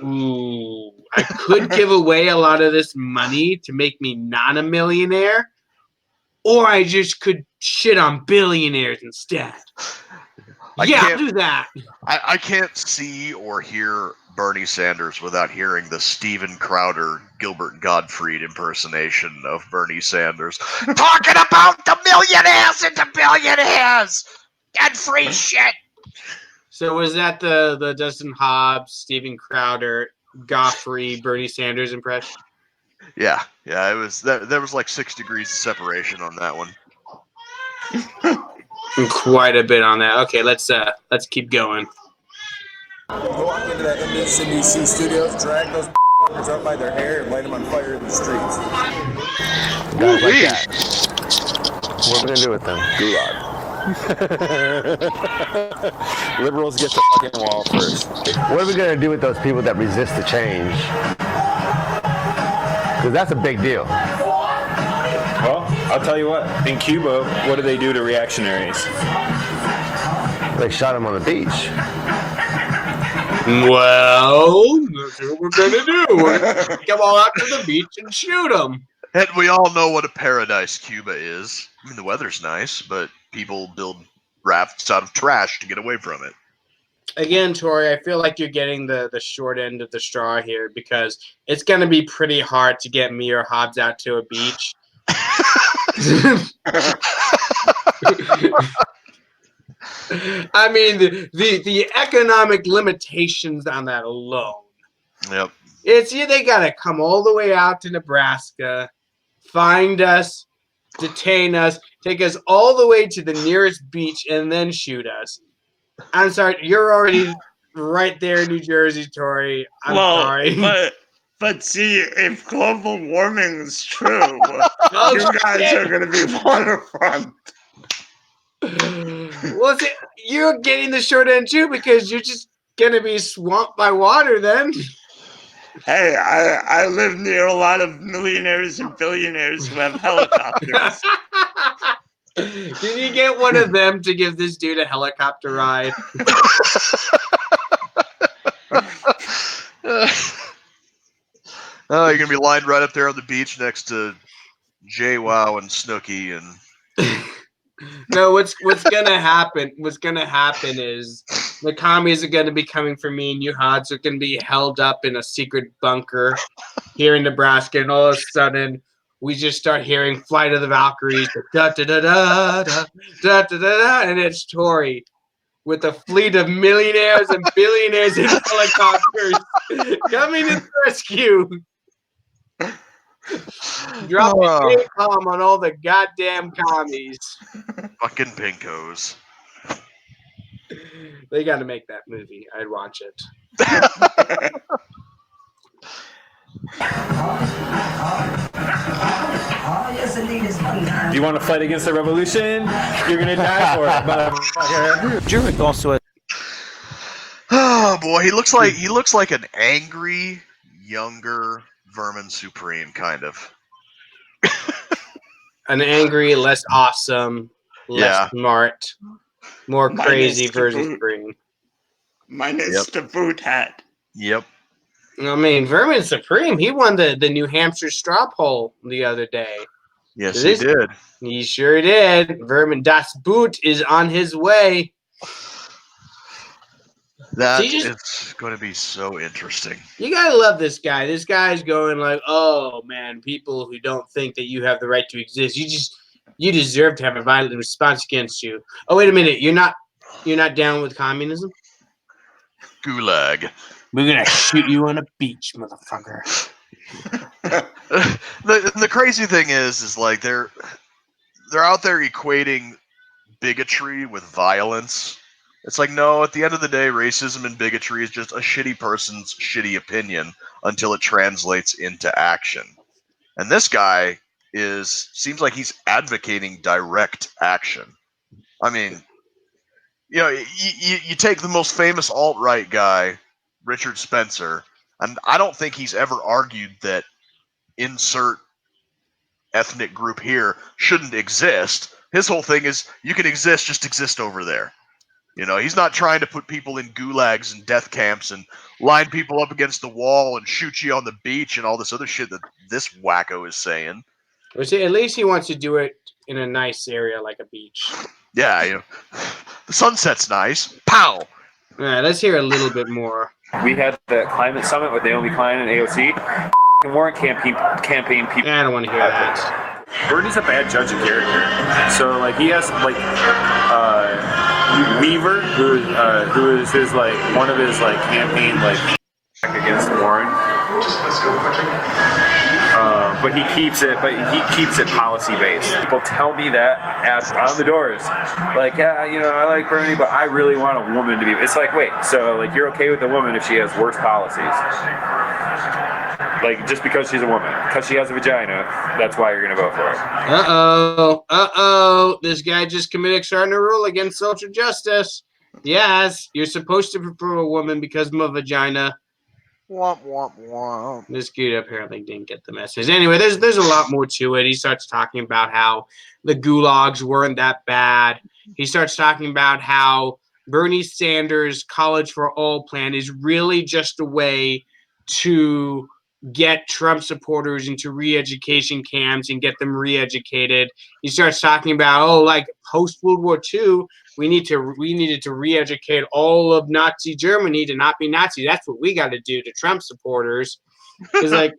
[SPEAKER 2] ooh, I could give away a lot of this money to make me not a millionaire, or I just could shit on billionaires instead. I'll do that.
[SPEAKER 3] I can't see or hear Bernie Sanders without hearing the Steven Crowder, Gilbert Gottfried impersonation of Bernie Sanders. Talking about the millionaires and the billionaires and free shit.
[SPEAKER 2] So was that the Dustin Hobbs, Steven Crowder, Gottfried, Bernie Sanders impression?
[SPEAKER 3] Yeah, it was. There was like 6 degrees of separation on that one.
[SPEAKER 2] Quite a bit on that. Okay, let's keep going.
[SPEAKER 10] Walk into that MSNBC studios, drag those up by their hair, and light them on fire in the streets.
[SPEAKER 12] Guys like that. What are we gonna do with them? Gulag. Liberals get the fucking wall first. What are we gonna do with those people that resist the change? Because that's a big deal.
[SPEAKER 11] Well, I'll tell you what. In Cuba, what do they do to reactionaries?
[SPEAKER 12] They shot them on the beach.
[SPEAKER 2] Well, that's what we're gonna do. We're gonna come all out to the beach and shoot them.
[SPEAKER 3] And we all know what a paradise Cuba is. I mean, the weather's nice, but people build rafts out of trash to get away from it.
[SPEAKER 2] Again, Tory, I feel like you're getting the short end of the straw here, because it's going to be pretty hard to get me or Hobbs out to a beach. I mean, the economic limitations on that alone.
[SPEAKER 3] Yep.
[SPEAKER 2] They got to come all the way out to Nebraska, find us, detain us, take us all the way to the nearest beach, and then shoot us. I'm sorry, you're already right there in New Jersey, Tory. I'm sorry.
[SPEAKER 4] But see, if global warming is true, you guys are going to be waterfront.
[SPEAKER 2] Well, see, you're getting the short end too, because you're just going to be swamped by water then.
[SPEAKER 4] Hey, I live near a lot of millionaires and billionaires who have helicopters.
[SPEAKER 2] Can you get one of them to give this dude a helicopter ride?
[SPEAKER 3] Oh, you're gonna be lined right up there on the beach next to JWoww and Snooki and.
[SPEAKER 2] No, what's gonna happen? What's gonna happen is the commies are gonna be coming for me, and you Hods are gonna be held up in a secret bunker here in Nebraska, and all of a sudden we just start hearing "Flight of the Valkyries," da da da da da da da da, and it's Tory with a fleet of millionaires and billionaires in helicopters coming to the rescue. Dropping napalm on all the goddamn commies.
[SPEAKER 3] Fucking pinkos.
[SPEAKER 2] They got to make that movie. I'd watch it.
[SPEAKER 11] Do you want to fight against the revolution? You're gonna die for it, motherfucker.
[SPEAKER 6] Jurek also.
[SPEAKER 3] Oh boy, he looks like an angry, younger Vermin Supreme, kind of.
[SPEAKER 2] An angry, less awesome, less smart, more crazy version of Supreme.
[SPEAKER 4] Minus the boot hat.
[SPEAKER 3] Yep.
[SPEAKER 2] I mean, Vermin Supreme, he won the New Hampshire straw poll the other day.
[SPEAKER 3] Yes, he did.
[SPEAKER 2] He sure did. Vermin Das Boot is on his way.
[SPEAKER 3] That is going to be so interesting.
[SPEAKER 2] You gotta love this guy. This guy's going like, "Oh man, people who don't think that you have the right to exist, you deserve to have a violent response against you." Oh wait a minute, you're not down with communism?
[SPEAKER 3] Gulag.
[SPEAKER 2] We're gonna shoot you on a beach, motherfucker.
[SPEAKER 3] The crazy thing is like they're out there equating bigotry with violence. It's like, no, at the end of the day, racism and bigotry is just a shitty person's shitty opinion until it translates into action. And this guy seems like he's advocating direct action. I mean, you know, you take the most famous alt-right guy, Richard Spencer, and I don't think he's ever argued that insert ethnic group here shouldn't exist. His whole thing is, you can exist, just exist over there. You know, he's not trying to put people in gulags and death camps and line people up against the wall and shoot you on the beach and all this other shit that this wacko is saying.
[SPEAKER 2] At least he wants to do it in a nice area like a beach.
[SPEAKER 3] Yeah, you know, the sunset's nice. Pow!
[SPEAKER 2] All right, let's hear a little bit more.
[SPEAKER 14] We had the climate summit with Naomi Klein and AOC. Warren campaign people.
[SPEAKER 2] I don't want to hear that.
[SPEAKER 11] Bernie's a bad judge of character. So like he has like Weaver, who is his like one of his like campaign like against Warren. But he keeps it policy based. People tell me that on the doors, like, yeah, you know, I like Bernie, but I really want a woman to be. It's like, wait, so like you're okay with a woman if she has worse policies? Like just because she's a woman, because she has a vagina, that's why you're gonna vote for her.
[SPEAKER 2] Uh-oh. This guy just committed extraordinary rule against social justice. Yes, you're supposed to prefer a woman because of a vagina.
[SPEAKER 3] Womp, womp, womp.
[SPEAKER 2] This dude apparently didn't get the message. Anyway, there's a lot more to it. He starts talking about how the gulags weren't that bad. He starts talking about how Bernie Sanders' College for All plan is really just a way to get Trump supporters into re-education camps and get them re-educated. He starts talking about, like post World War II, we needed to re-educate all of Nazi Germany to not be Nazi. That's what we got to do to Trump supporters. Because like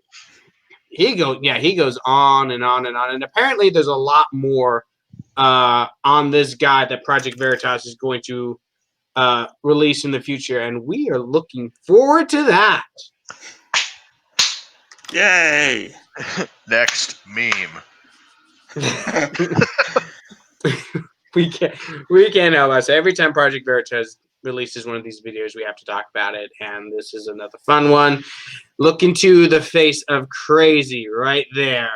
[SPEAKER 2] he goes on and on and on. And apparently there's a lot more on this guy that Project Veritas is going to release in the future, and we are looking forward to that.
[SPEAKER 4] Yay!
[SPEAKER 3] Next meme.
[SPEAKER 2] we can't help us. Every time Project Veritas releases one of these videos, we have to talk about it, and this is another fun one. Look into the face of crazy right there.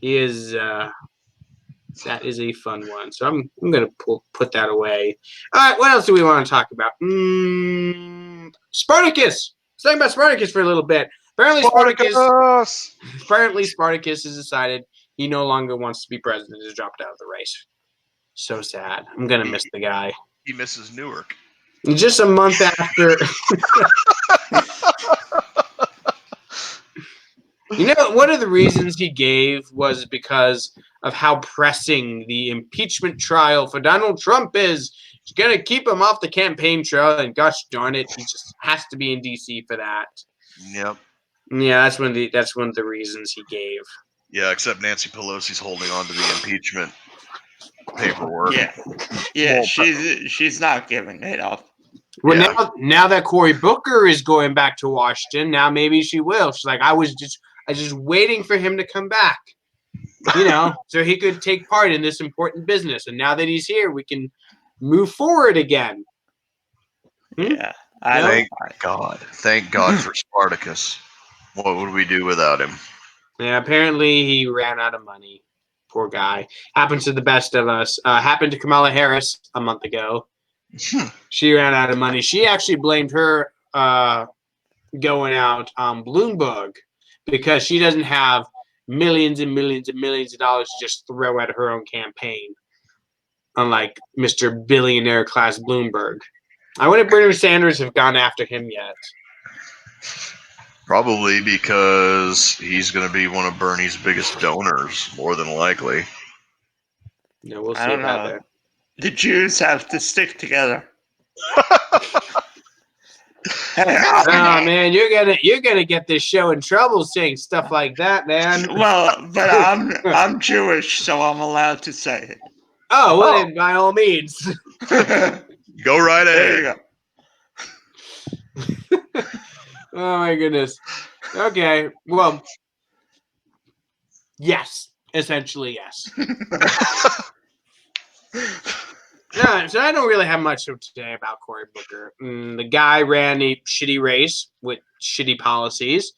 [SPEAKER 2] He is that is a fun one. So I'm gonna put that away. All right, what else do we want to talk about? Spartacus. Let's talk about Spartacus for a little bit. Apparently Spartacus has decided he no longer wants to be president. He's dropped out of the race. So sad. I'm gonna miss the guy.
[SPEAKER 3] He misses Newark.
[SPEAKER 2] Just a month after. You know, one of the reasons he gave was because of how pressing the impeachment trial for Donald Trump is. It's going to keep him off the campaign trail, and gosh darn it, he just has to be in D.C. for that.
[SPEAKER 3] Yep.
[SPEAKER 2] Yeah, that's one of the reasons he gave.
[SPEAKER 3] Yeah, except Nancy Pelosi's holding on to the impeachment paperwork.
[SPEAKER 4] Yeah, she's not giving it up.
[SPEAKER 2] Well, now that Cory Booker is going back to Washington, now maybe she will. She's like, I was just waiting for him to come back, so he could take part in this important business. And now that he's here, we can move forward again.
[SPEAKER 4] Yeah.
[SPEAKER 3] Thank God. Thank God for Spartacus. What would we do without him?
[SPEAKER 2] Yeah, apparently he ran out of money. Poor guy. Happens to the best of us. Happened to Kamala Harris a month ago. She ran out of money. She actually blamed her going out on Bloomberg because she doesn't have millions and millions and millions of dollars to just throw at her own campaign, unlike Mr. Billionaire class Bloomberg. I wonder if Bernie Sanders have gone after him yet.
[SPEAKER 3] Probably because he's going to be one of Bernie's biggest donors, more than likely.
[SPEAKER 2] Yeah, we'll see
[SPEAKER 4] I don't
[SPEAKER 2] about
[SPEAKER 4] know.
[SPEAKER 2] that.
[SPEAKER 4] The Jews have to stick together.
[SPEAKER 2] Oh man, you're gonna get this show in trouble saying stuff like that, man.
[SPEAKER 4] Well, but I'm Jewish, so I'm allowed to say it.
[SPEAKER 2] Oh well, then by all means.
[SPEAKER 3] Go right ahead.
[SPEAKER 4] There you go.
[SPEAKER 2] Oh my goodness. Okay. Well, yes. Essentially, yes. Yeah, so I don't really have much to say about Cory Booker. The guy ran a shitty race with shitty policies.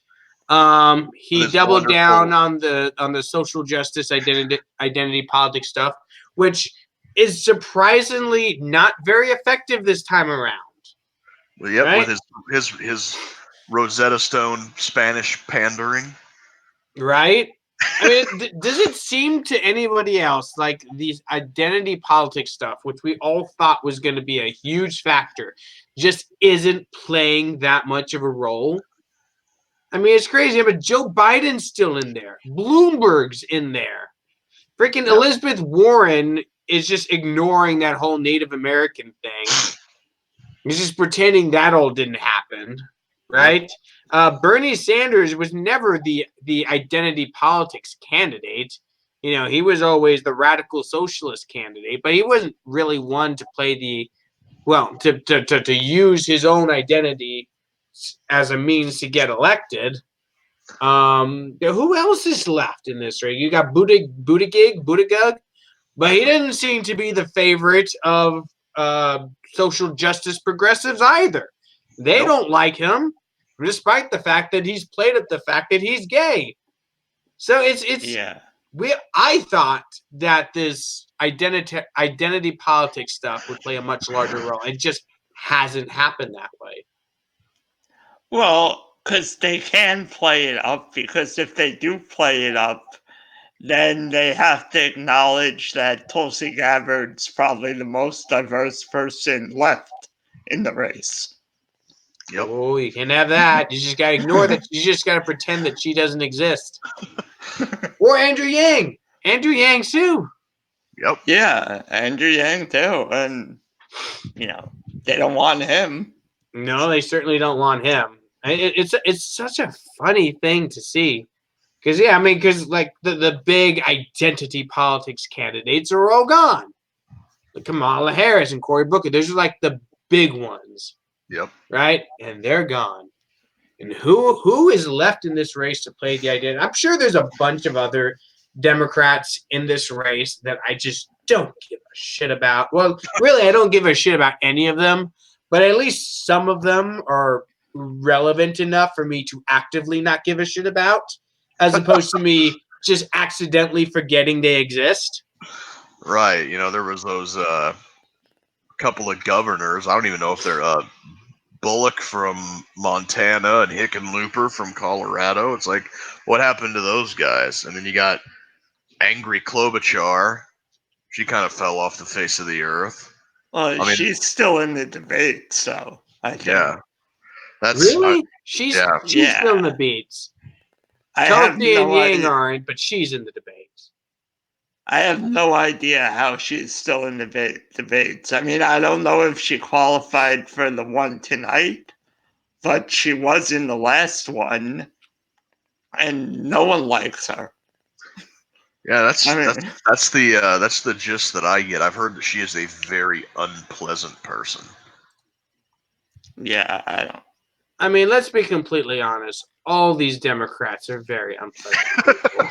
[SPEAKER 2] He doubled down on the social justice identity politics stuff, which is surprisingly not very effective this time around.
[SPEAKER 3] Well, yep,
[SPEAKER 2] right?
[SPEAKER 3] with his Rosetta Stone Spanish pandering.
[SPEAKER 2] Right? I mean, does it seem to anybody else like these identity politics stuff, which we all thought was going to be a huge factor, just isn't playing that much of a role? I mean, it's crazy, but Joe Biden's still in there. Bloomberg's in there. Freaking Elizabeth Warren is just ignoring that whole Native American thing. He's just pretending that all didn't happen, right? Bernie Sanders was never the identity politics candidate. He was always the radical socialist candidate, but he wasn't really one to play to use his own identity as a means to get elected. Who else is left in this race? You got Buttigieg, but he didn't seem to be the favorite of social justice progressives either. They don't like him, despite the fact that he's played up the fact that he's gay. So I thought that this identity politics stuff would play a much larger role. It just hasn't happened that way.
[SPEAKER 4] Well, because they can play it up, because if they do play it up, then they have to acknowledge that Tulsi Gabbard's probably the most diverse person left in the race.
[SPEAKER 3] Yep.
[SPEAKER 2] Oh, you can't have that. You just got to ignore that. You just got to pretend that she doesn't exist. Or Andrew Yang. Andrew Yang, too.
[SPEAKER 3] Yep.
[SPEAKER 4] Yeah, Andrew Yang, too. And, they don't want him.
[SPEAKER 2] No, they certainly don't want him. It's such a funny thing to see. Because like the big identity politics candidates are all gone. Like Kamala Harris and Cory Booker. Those are like the big ones.
[SPEAKER 3] Yep.
[SPEAKER 2] Right? And they're gone. And who is left in this race to play the identity? I'm sure there's a bunch of other Democrats in this race that I just don't give a shit about. Well, really, I don't give a shit about any of them, but at least some of them are relevant enough for me to actively not give a shit about, as opposed to me just accidentally forgetting they exist.
[SPEAKER 3] Right. There was those couple of governors. I don't even know if they're Bullock from Montana and Hickenlooper from Colorado. It's like, what happened to those guys? And then you got Angry Klobuchar She kind of fell off the face of the earth.
[SPEAKER 4] Well,
[SPEAKER 3] I mean,
[SPEAKER 4] she's still in the debate, so I think.
[SPEAKER 3] yeah, that's
[SPEAKER 2] Really? She's still in the beats.
[SPEAKER 4] I have
[SPEAKER 2] Tulsi and
[SPEAKER 4] no
[SPEAKER 2] Yang
[SPEAKER 4] idea.
[SPEAKER 2] aren't, but she's in the debates.
[SPEAKER 4] I have no idea how she's still in the debates. I mean, I don't know if she qualified for the one tonight, but she was in the last one, and no one likes her.
[SPEAKER 3] Yeah, that's
[SPEAKER 4] I mean-
[SPEAKER 3] that's the gist that I get. I've heard that she is a very unpleasant person.
[SPEAKER 4] Yeah, I don't.
[SPEAKER 2] I mean, let's be completely honest. All these Democrats are very unpleasant people.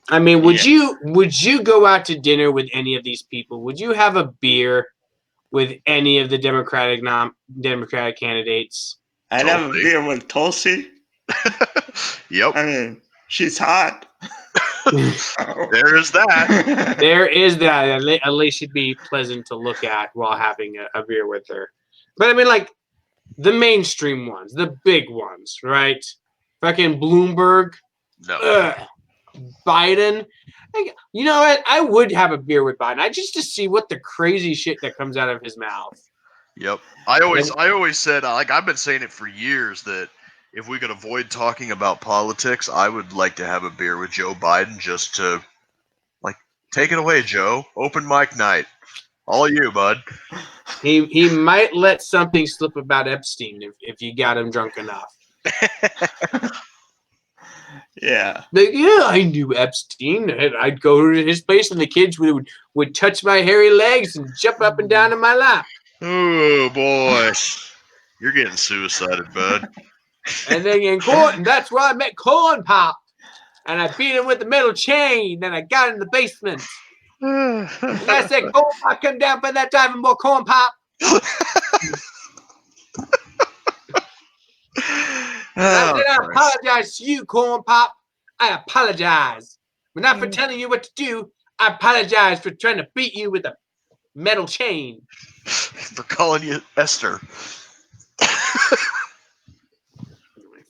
[SPEAKER 2] I mean, would you go out to dinner with any of these people? Would you have a beer with any of the Democratic candidates?
[SPEAKER 4] I'd have a beer with Tulsi.
[SPEAKER 3] Yep.
[SPEAKER 4] I mean, she's hot.
[SPEAKER 3] There is that.
[SPEAKER 2] There is that. At least she'd be pleasant to look at while having a beer with her. But I mean, like, the mainstream ones, the big ones, right? Fucking Bloomberg.
[SPEAKER 3] No.
[SPEAKER 2] Biden. You know what? I would have a beer with Biden. Just to see what the crazy shit that comes out of his mouth.
[SPEAKER 3] Yep. I always said, like, I've been saying it for years, that if we could avoid talking about politics, I would like to have a beer with Joe Biden just to, like, take it away, Joe. Open mic night. All you, bud.
[SPEAKER 2] He might let something slip about Epstein if you got him drunk enough.
[SPEAKER 4] Yeah.
[SPEAKER 2] Like, yeah, I knew Epstein. I'd go to his place and the kids would touch my hairy legs and jump up and down in my lap.
[SPEAKER 3] Oh, boy. You're getting suicided, bud.
[SPEAKER 2] And then in court, and that's where I met Corn Pop. And I beat him with the metal chain. And I got in the basement. And I said, Corn Pop, come down for that time and more Corn Pop. I said, I apologize to you, Corn Pop. I apologize. But not for telling you what to do. I apologize for trying to beat you with a metal chain.
[SPEAKER 3] For calling you Esther.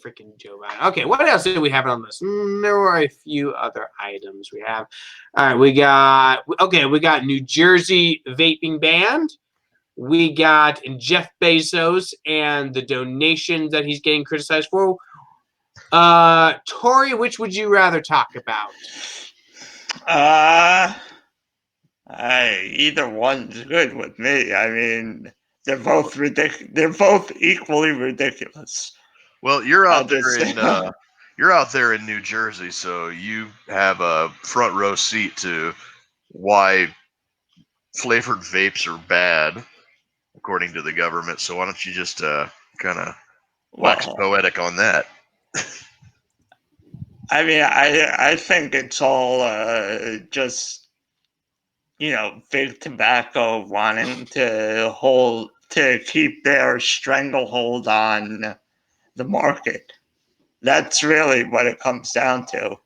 [SPEAKER 2] Freaking Joe Biden. Okay, what else did we have on this? There were a few other items we have. All right, we got New Jersey vaping banned. We got Jeff Bezos and the donations that he's getting criticized for. Tory, which would you rather talk about?
[SPEAKER 4] Either one's good with me. I mean, they're both ridiculous. They're both equally ridiculous.
[SPEAKER 3] Well, you're out there in New Jersey, so you have a front row seat to why flavored vapes are bad, according to the government. So why don't you just kind of wax poetic on that?
[SPEAKER 4] I mean, I think it's all just, big tobacco wanting to keep their stranglehold on the market. That's really what it comes down to.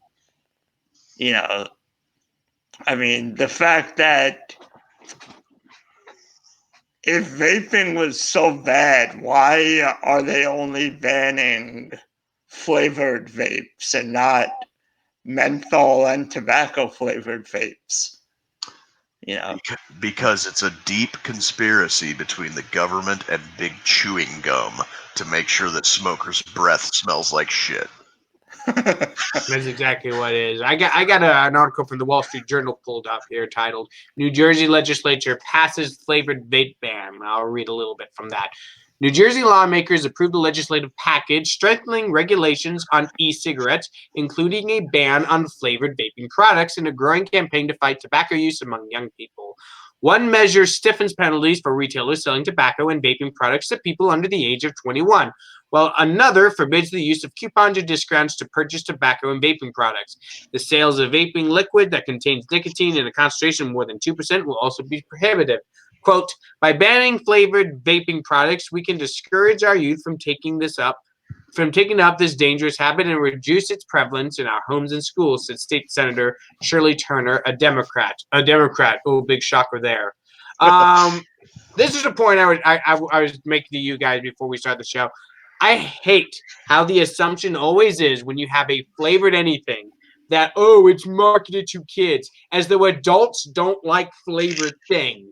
[SPEAKER 4] I mean, the fact that if vaping was so bad, why are they only banning flavored vapes and not menthol and tobacco flavored vapes?
[SPEAKER 3] Because it's a deep conspiracy between the government and big chewing gum to make sure that smokers' breath smells like shit.
[SPEAKER 2] That's exactly what it is. I got an article from the Wall Street Journal pulled up here titled New Jersey Legislature Passes Flavored Vape Ban. I'll read a little bit from that. New Jersey lawmakers approved a legislative package strengthening regulations on e-cigarettes, including a ban on flavored vaping products in a growing campaign to fight tobacco use among young people. One measure stiffens penalties for retailers selling tobacco and vaping products to people under the age of 21, while another forbids the use of coupons or discounts to purchase tobacco and vaping products. The sales of vaping liquid that contains nicotine in a concentration of more than 2% will also be prohibited. Quote, by banning flavored vaping products, we can discourage our youth from taking up this dangerous habit and reduce its prevalence in our homes and schools, said State Senator Shirley Turner, a Democrat. Oh, big shocker there. This is a point I was making to you guys before we start the show. I hate how the assumption always is when you have a flavored anything that, oh, it's marketed to kids, as though adults don't like flavored things.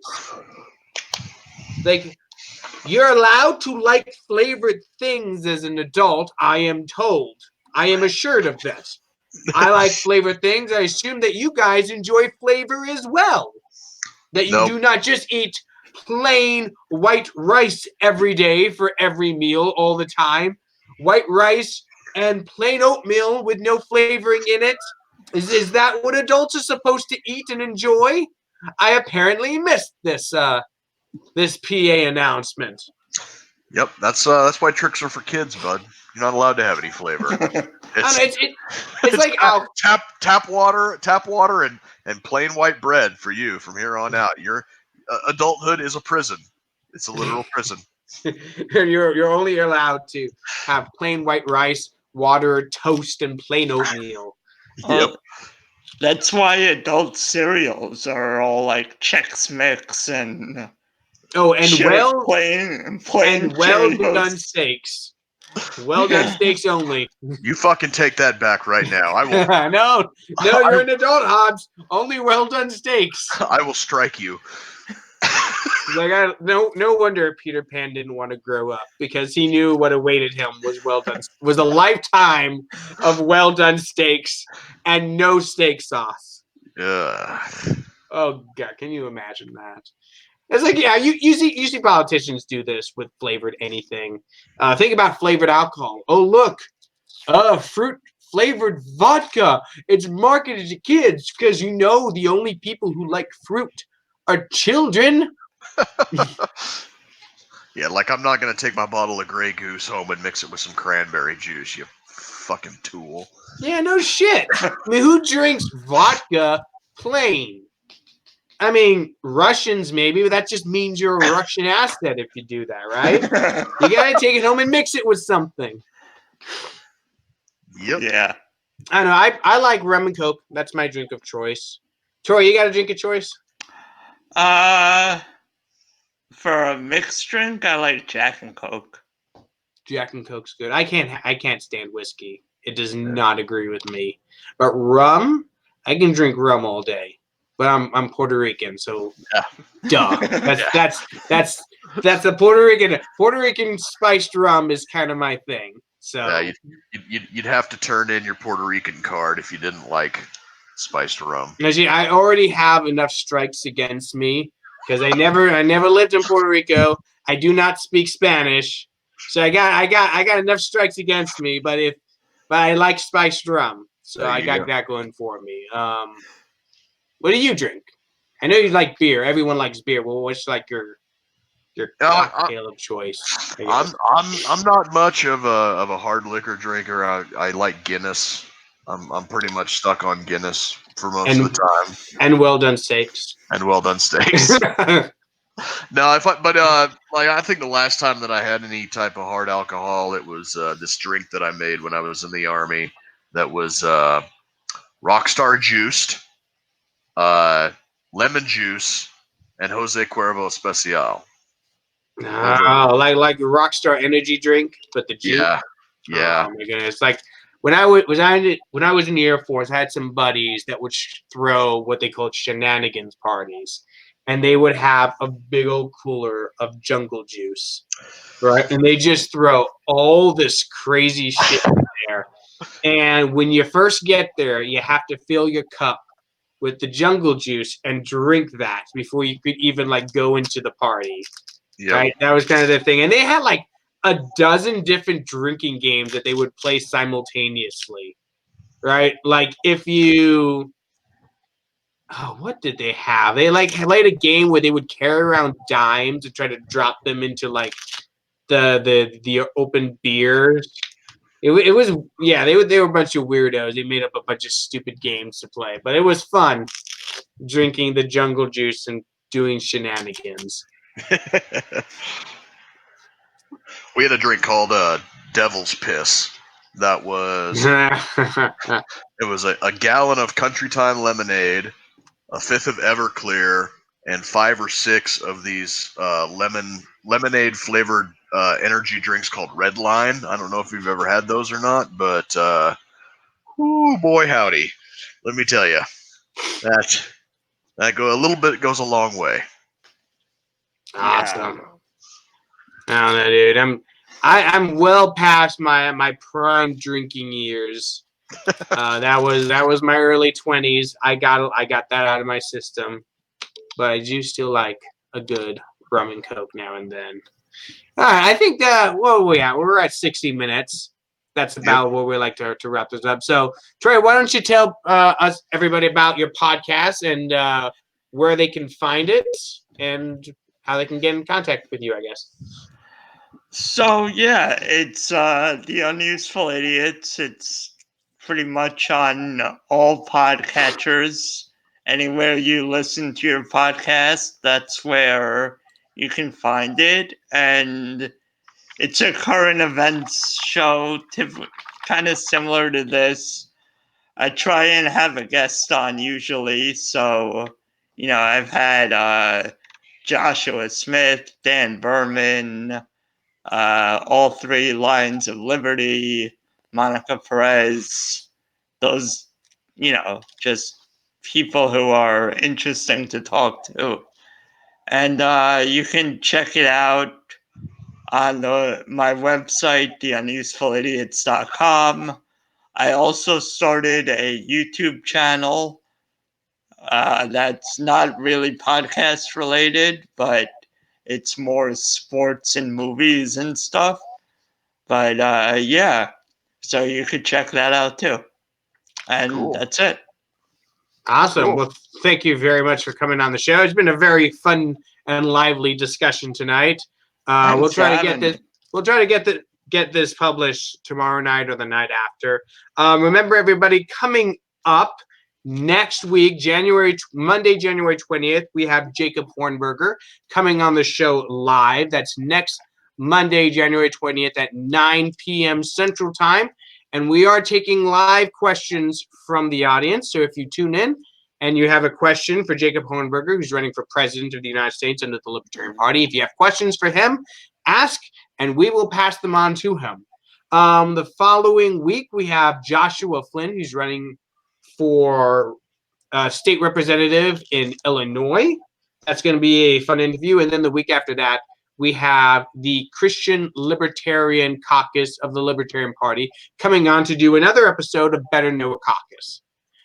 [SPEAKER 2] Like, you're allowed to like flavored things as an adult, I am told. I am assured of this. I like flavored things. I assume that you guys enjoy flavor as well. That you do not just eat plain white rice every day for every meal all the time. White rice and plain oatmeal with no flavoring in it. Is that what adults are supposed to eat and enjoy? I apparently missed this this PA announcement.
[SPEAKER 3] Yep, that's why tricks are for kids, bud. You're not allowed to have any flavor.
[SPEAKER 2] It's like
[SPEAKER 3] tap water, and plain white bread for you from here on out. Your adulthood is a prison. It's a literal prison.
[SPEAKER 2] You're only allowed to have plain white rice, water, toast, and plain oatmeal.
[SPEAKER 3] Yep.
[SPEAKER 4] That's why adult cereals are all like Chex Mix and plain
[SPEAKER 2] well
[SPEAKER 4] Cheerios.
[SPEAKER 2] done steaks. Well done steaks only.
[SPEAKER 3] You fucking take that back right now. I will.
[SPEAKER 2] No, you're an adult, Hobbs. Only well done steaks.
[SPEAKER 3] I will strike you.
[SPEAKER 2] Like no wonder Peter Pan didn't want to grow up, because he knew what awaited him was a lifetime of well done steaks and no steak sauce.
[SPEAKER 3] Yeah.
[SPEAKER 2] Oh God, can you imagine that? It's like, yeah, you see politicians do this with flavored anything. Think about flavored alcohol. Oh look, fruit flavored vodka. It's marketed to kids because the only people who like fruit are children.
[SPEAKER 3] Yeah, like I'm not gonna take my bottle of Grey Goose home and mix it with some cranberry juice, you fucking tool.
[SPEAKER 2] Yeah, no shit. I mean, who drinks vodka plain? I mean, Russians maybe, but that just means you're a Russian asset if you do that, right? You gotta take it home and mix it with something.
[SPEAKER 3] Yep.
[SPEAKER 4] Yeah.
[SPEAKER 2] I don't know. I like rum and Coke. That's my drink of choice. Tory, you got a drink of choice?
[SPEAKER 4] For a mixed drink, I like Jack and Coke.
[SPEAKER 2] Jack and Coke's good. I can't stand whiskey. It does not agree with me. But rum, I can drink rum all day. But I'm Puerto Rican, so duh. That's the Puerto Rican spiced rum is kind of my thing. So
[SPEAKER 3] yeah, you'd have to turn in your Puerto Rican card if you didn't like spiced rum.
[SPEAKER 2] Actually, I already have enough strikes against me because I never lived in Puerto Rico. I do not speak Spanish, so I got enough strikes against me. But I like spiced rum, so I got that going for me. What do you drink? I know you like beer. Everyone likes beer. Well, what's like your cocktail of choice?
[SPEAKER 3] I'm not much of a hard liquor drinker. I like Guinness. I'm pretty much stuck on Guinness for most of the time.
[SPEAKER 2] And well done steaks.
[SPEAKER 3] And well done steaks. No, I think the last time that I had any type of hard alcohol, it was this drink that I made when I was in the Army. That was Rockstar juiced, lemon juice, and Jose Cuervo Especial.
[SPEAKER 2] Oh, like a Rockstar energy drink, but the juice.
[SPEAKER 3] Yeah.
[SPEAKER 2] Oh my goodness! Like when I was in the Air Force, I had some buddies that would throw what they called shenanigans parties, and they would have a big old cooler of jungle juice, right? And they just throw all this crazy shit in there. And when you first get there, you have to fill your cup with the jungle juice and drink that before you could even like go into the party.
[SPEAKER 3] Yep.
[SPEAKER 2] Right? That was kind of the thing. And they had like a dozen different drinking games that they would play simultaneously. Right? Like if you what did they have? They like played a game where they would carry around dimes and try to drop them into like the open beers. It was they were a bunch of weirdos. They made up a bunch of stupid games to play, but it was fun drinking the jungle juice and doing shenanigans.
[SPEAKER 3] We had a drink called Devil's Piss. That was it was a gallon of Country Time lemonade, a fifth of Everclear, and 5 or 6 of these lemonade flavored energy drinks called Redline. I don't know if you've ever had those or not, but oh boy howdy. let me tell you, that goes a long way.
[SPEAKER 2] Awesome. I don't know, dude. I'm well past my prime drinking years. That was my early 20s. I got that out of my system, but I do still like a good rum and coke now and then. All right, I think what are we at? We're at 60 minutes. That's about where we like to wrap this up. So, Troy, why don't you tell everybody about your podcast and where they can find it and how they can get in contact with you, I guess.
[SPEAKER 4] So yeah, it's the Unuseful Idiots. It's pretty much on all podcatchers. Anywhere you listen to your podcast, that's where you can find it. And it's a current events show, kind of similar to this. I try and have a guest on usually. So, I've had Joshua Smith, Dan Berman, all three Lions of Liberty, Monica Perez, those, just people who are interesting to talk to. And you can check it out on my website, theunusefulidiots.com. I also started a YouTube channel that's not really podcast related, but it's more sports and movies and stuff. But yeah, so you could check that out too. And that's it.
[SPEAKER 2] Awesome. Cool. Well, thank you very much for coming on the show. It's been a very fun and lively discussion tonight. We'll try to get this published tomorrow night or the night after. Remember, everybody, coming up next week, Monday, January 20th, we have Jacob Hornberger coming on the show live. That's next Monday, January 20th at 9 p.m. Central Time. And we are taking live questions from the audience. So if you tune in and you have a question for Jacob Hornberger, who's running for president of the United States under the Libertarian Party, if you have questions for him, ask, and we will pass them on to him. The following week, we have Joshua Flynn, who's running for state representative in Illinois. That's going to be a fun interview. And then the week after that, we have the Christian Libertarian Caucus of the Libertarian Party coming on to do another episode of Better Know a Caucus.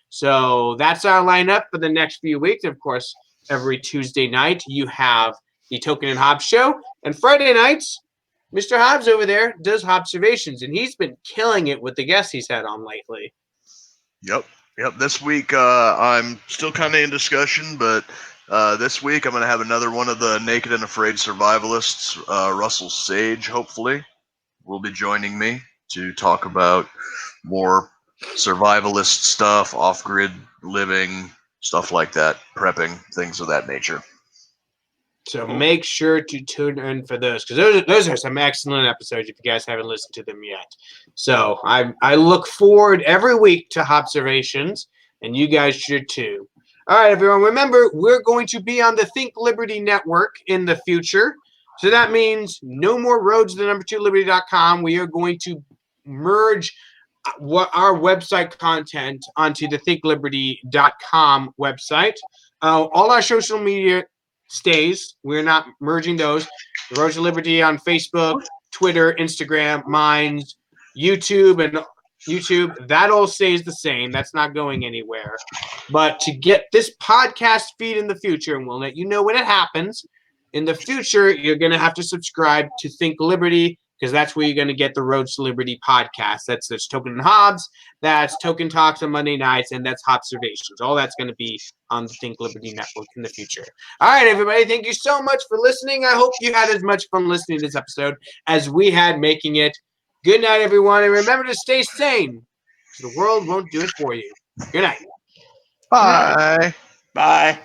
[SPEAKER 2] So that's our lineup for the next few weeks. Of course, every Tuesday night, you have the Token and Hobbs Show. And Friday nights, Mr. Hobbs over there does Hobbservations, and he's been killing it with the guests he's had on lately.
[SPEAKER 3] Yep. This week, I'm still kind of in discussion, but this week I'm going to have another one of the Naked and Afraid survivalists, Russell Sage, hopefully, will be joining me to talk about more survivalist stuff, off-grid living, stuff like that, prepping, things of that nature.
[SPEAKER 2] So make sure to tune in for those, because those are some excellent episodes if you guys haven't listened to them yet. So I look forward every week to Hobbservations, and you guys should too. All right, everyone, remember, we're going to be on the Think Liberty Network in the future. So that means no more roads to number2liberty.com. We are going to merge our website content onto the thinkliberty.com website. All our social media stays. We're not merging those. The Road to Liberty on Facebook, Twitter, Instagram, Minds, YouTube, that all stays the same. That's not going anywhere. But to get this podcast feed in the future, and we'll let you know when it happens, in the future, you're going to have to subscribe to Think Liberty, because that's where you're going to get the Road to Liberty podcast. That's Token and Hobbs, that's Token Talks on Monday nights, and that's Hobbservations. All that's going to be on the Think Liberty Network in the future. All right, everybody, thank you so much for listening. I hope you had as much fun listening to this episode as we had making it. Good night, everyone, and remember to stay sane, because the world won't do it for you. Good night.
[SPEAKER 3] Bye.
[SPEAKER 4] Bye.